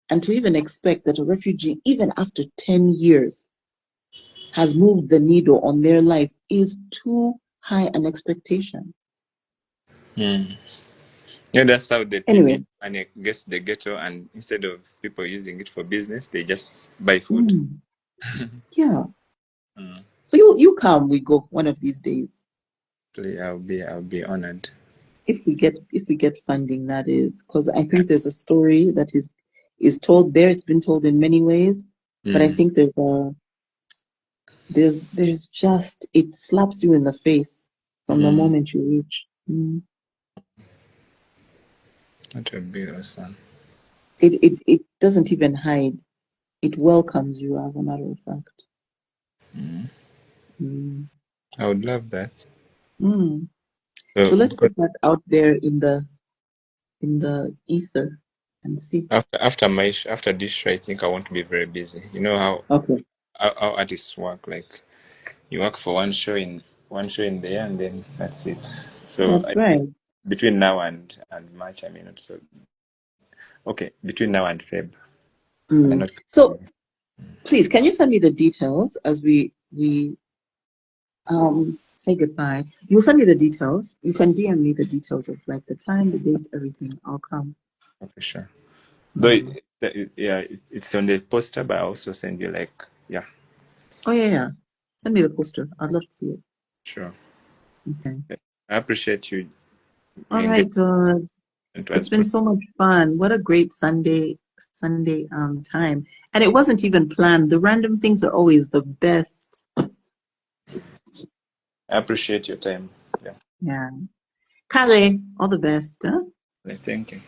and to even expect that a refugee, even after 10 years, has moved the needle on their life is too high an expectation. Mm. Yeah, that's how the PD Anyway, money gets to the ghetto, and instead of people using it for business, they just buy food. mm, yeah. Mm. So you come, we go one of these days. I'll be honored. If we get funding, that is, because I think there's a story that is told there. It's been told in many ways, but I Mm. think there's just, it slaps you in the face from the Mm. moment you reach. That would be awesome. It doesn't even hide. It welcomes you, as a matter of fact. Mm. Mm. I would love that. Mm. So So let's because put that out there in the ether and see. after this show, I think I want to be very busy. You know Okay, how artists work. Like you work for one show in the year, and then that's it. So that's I think right. between now and March, I may not. So okay, between now and Feb, I may not. So please, can you send me the details as we say goodbye? You'll send me the details. You can DM me the details of, like, the time, the date, everything. I'll come. Okay, sure. Though Mm. it's on the poster, but I also send you like yeah, Oh yeah, yeah. Send me the poster. I'd love to see it. sure. Okay. I appreciate you All engaging right, Todd. into It's us. been so much fun. What a great Sunday time. And it wasn't even planned. The random things are always the best. I appreciate your time. Yeah. Yeah. Kale, all the best. Huh? Thank you.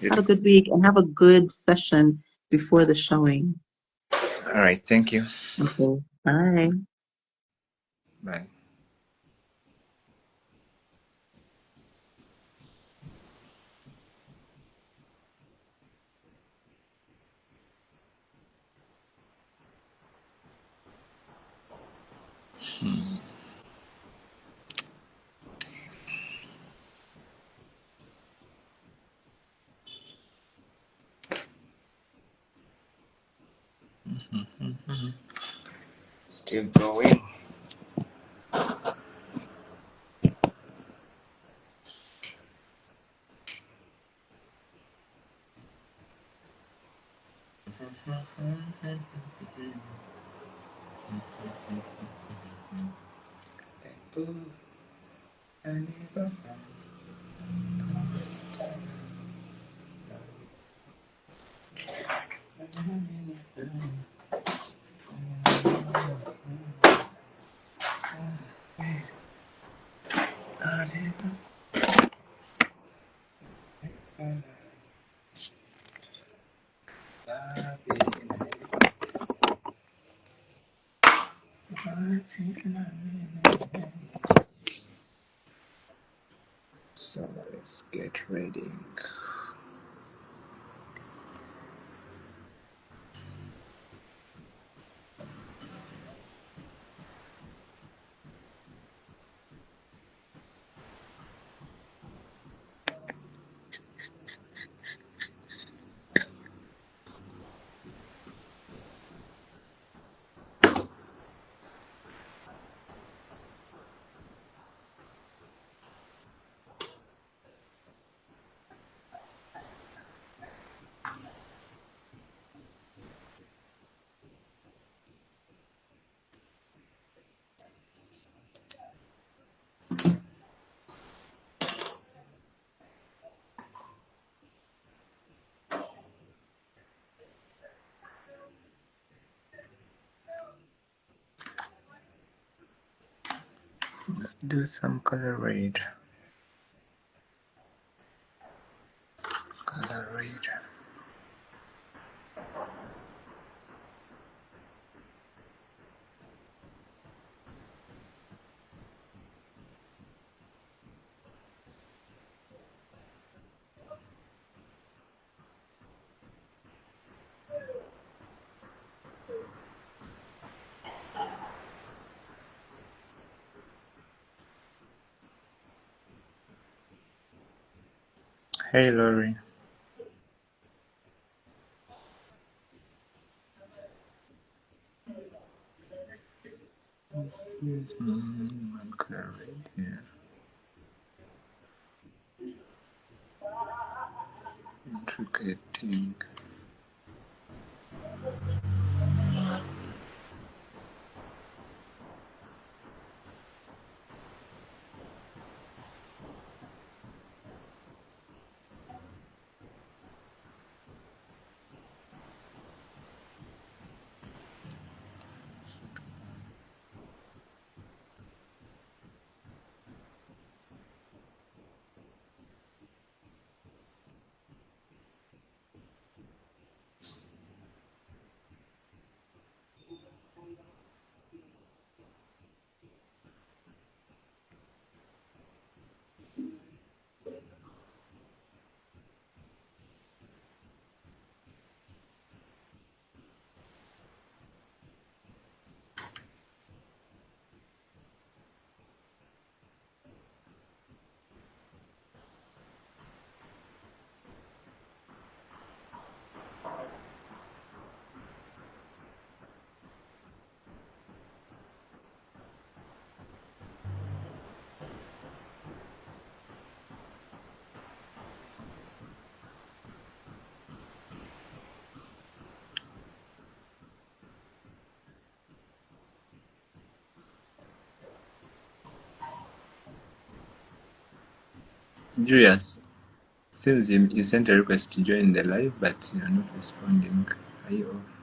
You Have a too. good week and have a good session before the showing. All right. Thank you. Okay. Bye. Bye. Still going. So let's get ready. Let's do some color read. Color read. Hey, Lori. Color read here. Intricate thing. Julius, seems you sent a request to join the live, but you're not responding. Are you off?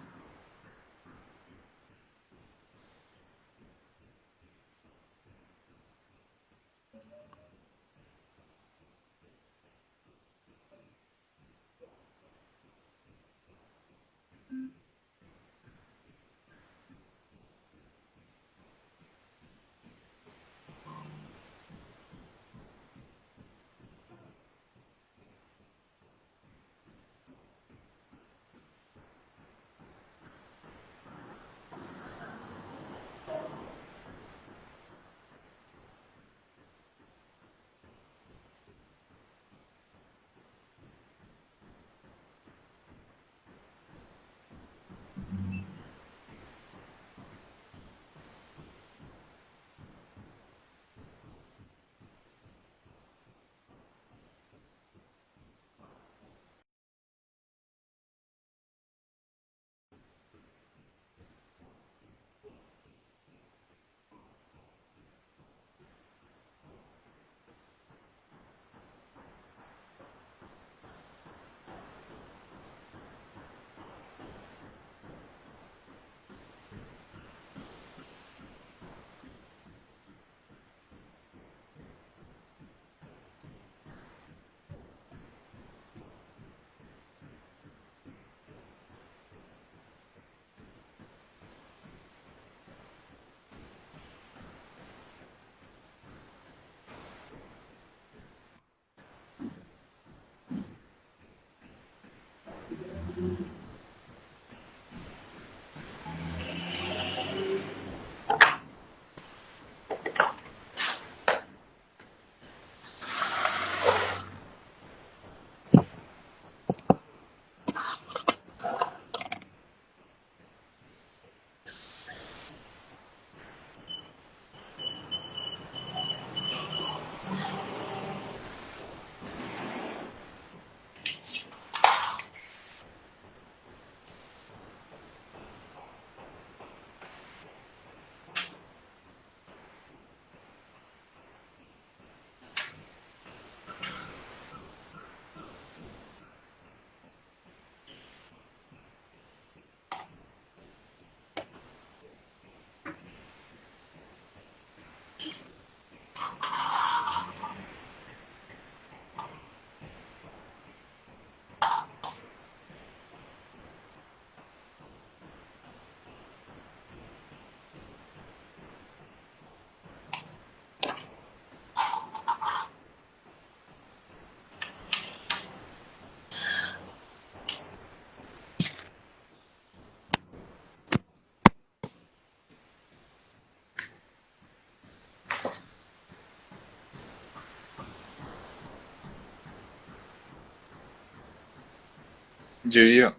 Julio,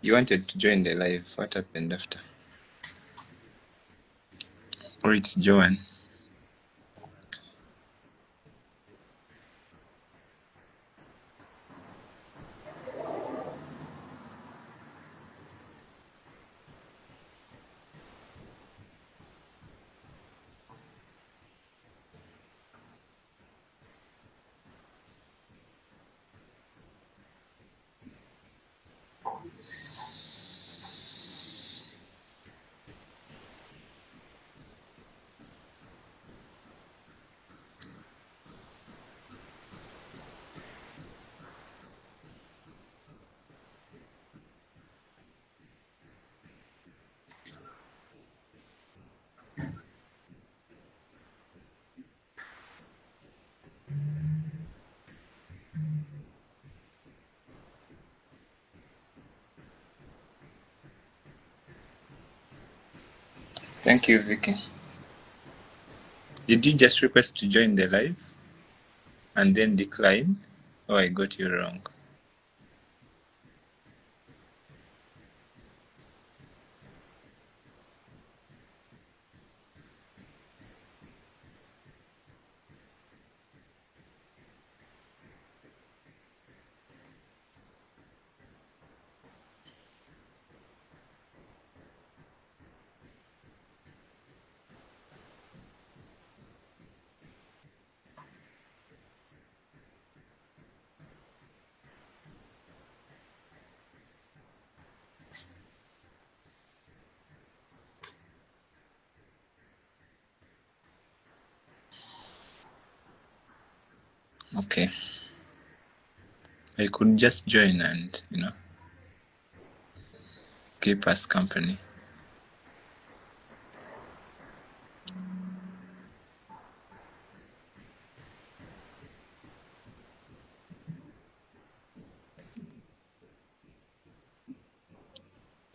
you wanted to join the live. What happened after? Or it's Joan. Thank you, Vicky. Did you just request to join the live and then decline? Oh, I got you wrong. Okay. I could just join and, keep us company.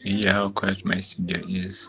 Yeah, how quiet my studio is.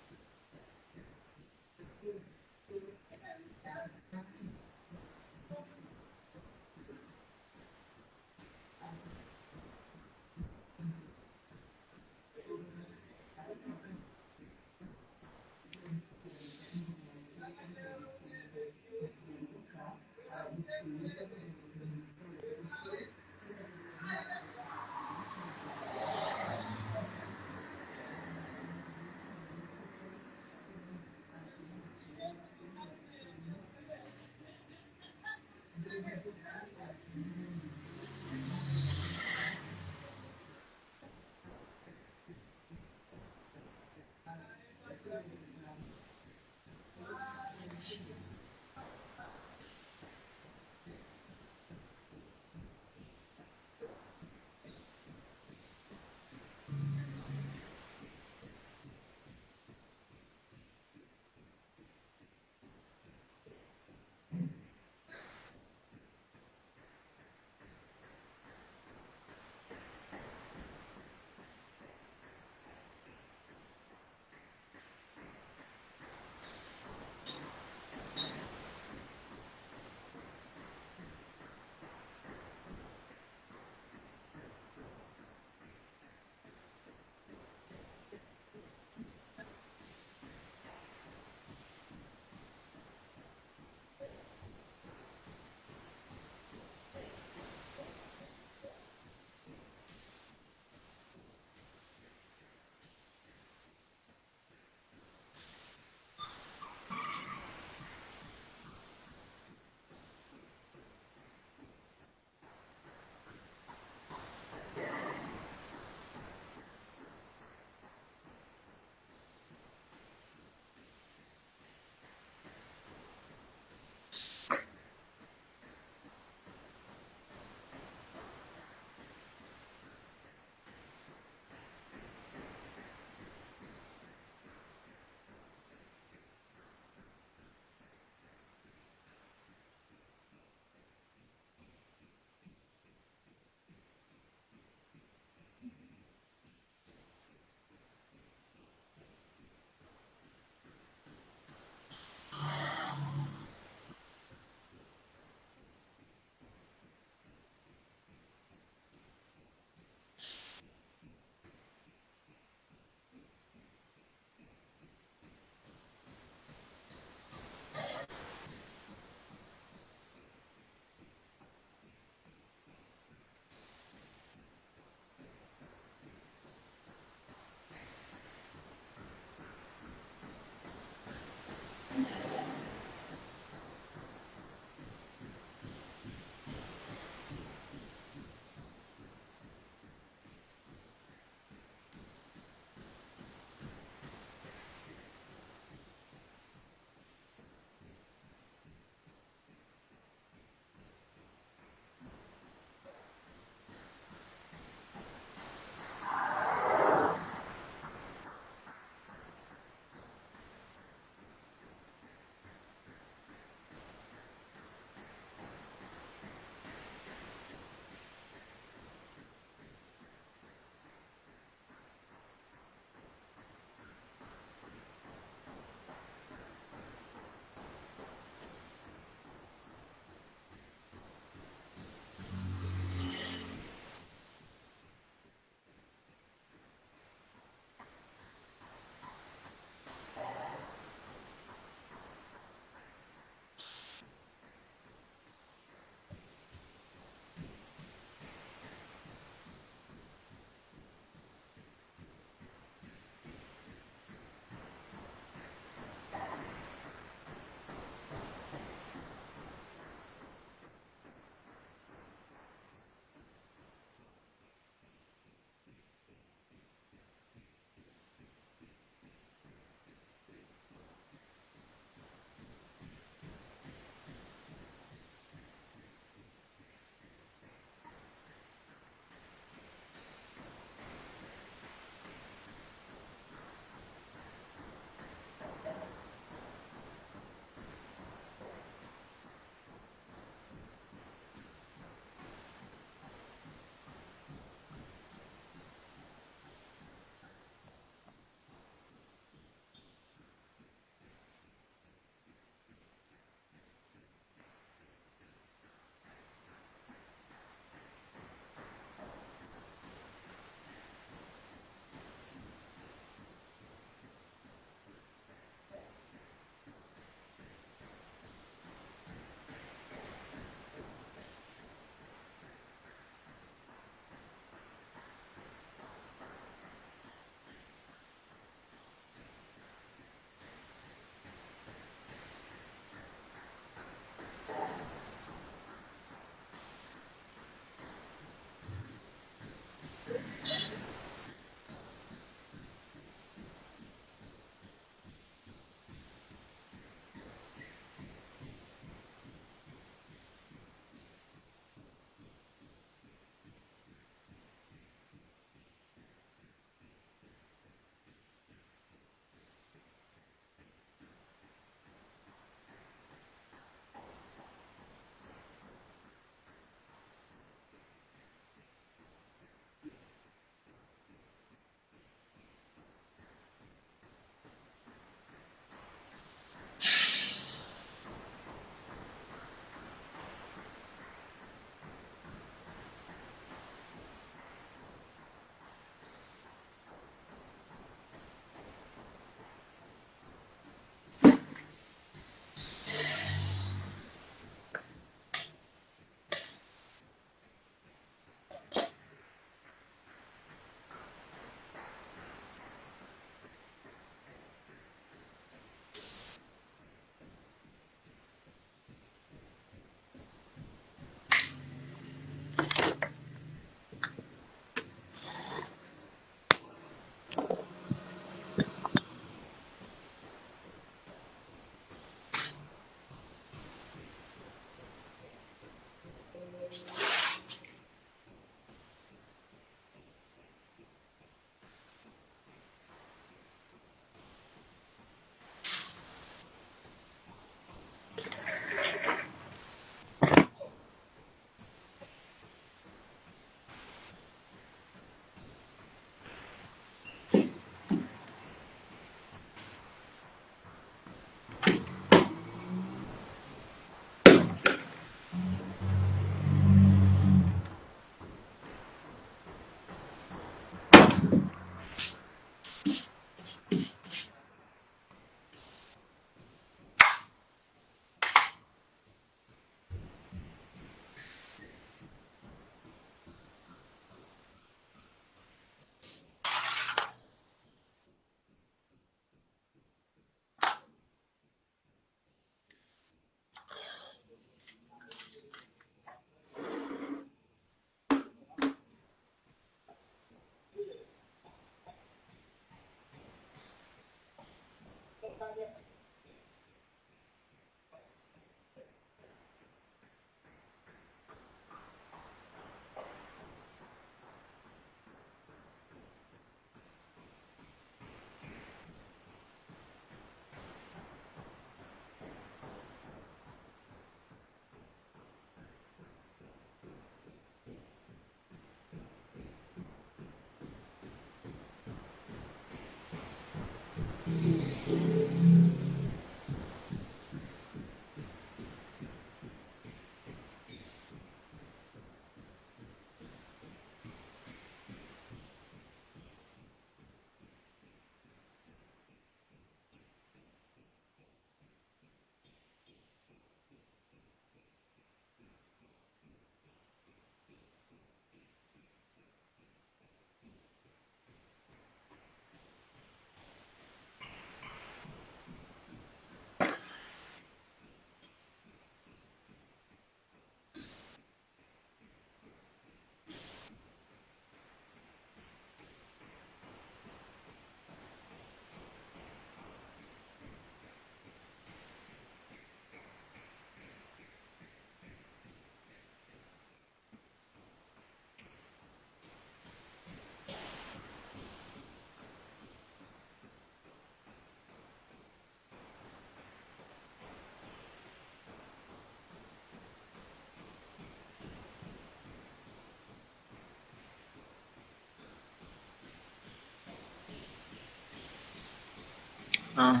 Uh,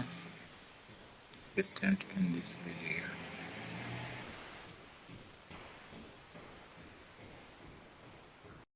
it's time to end this video.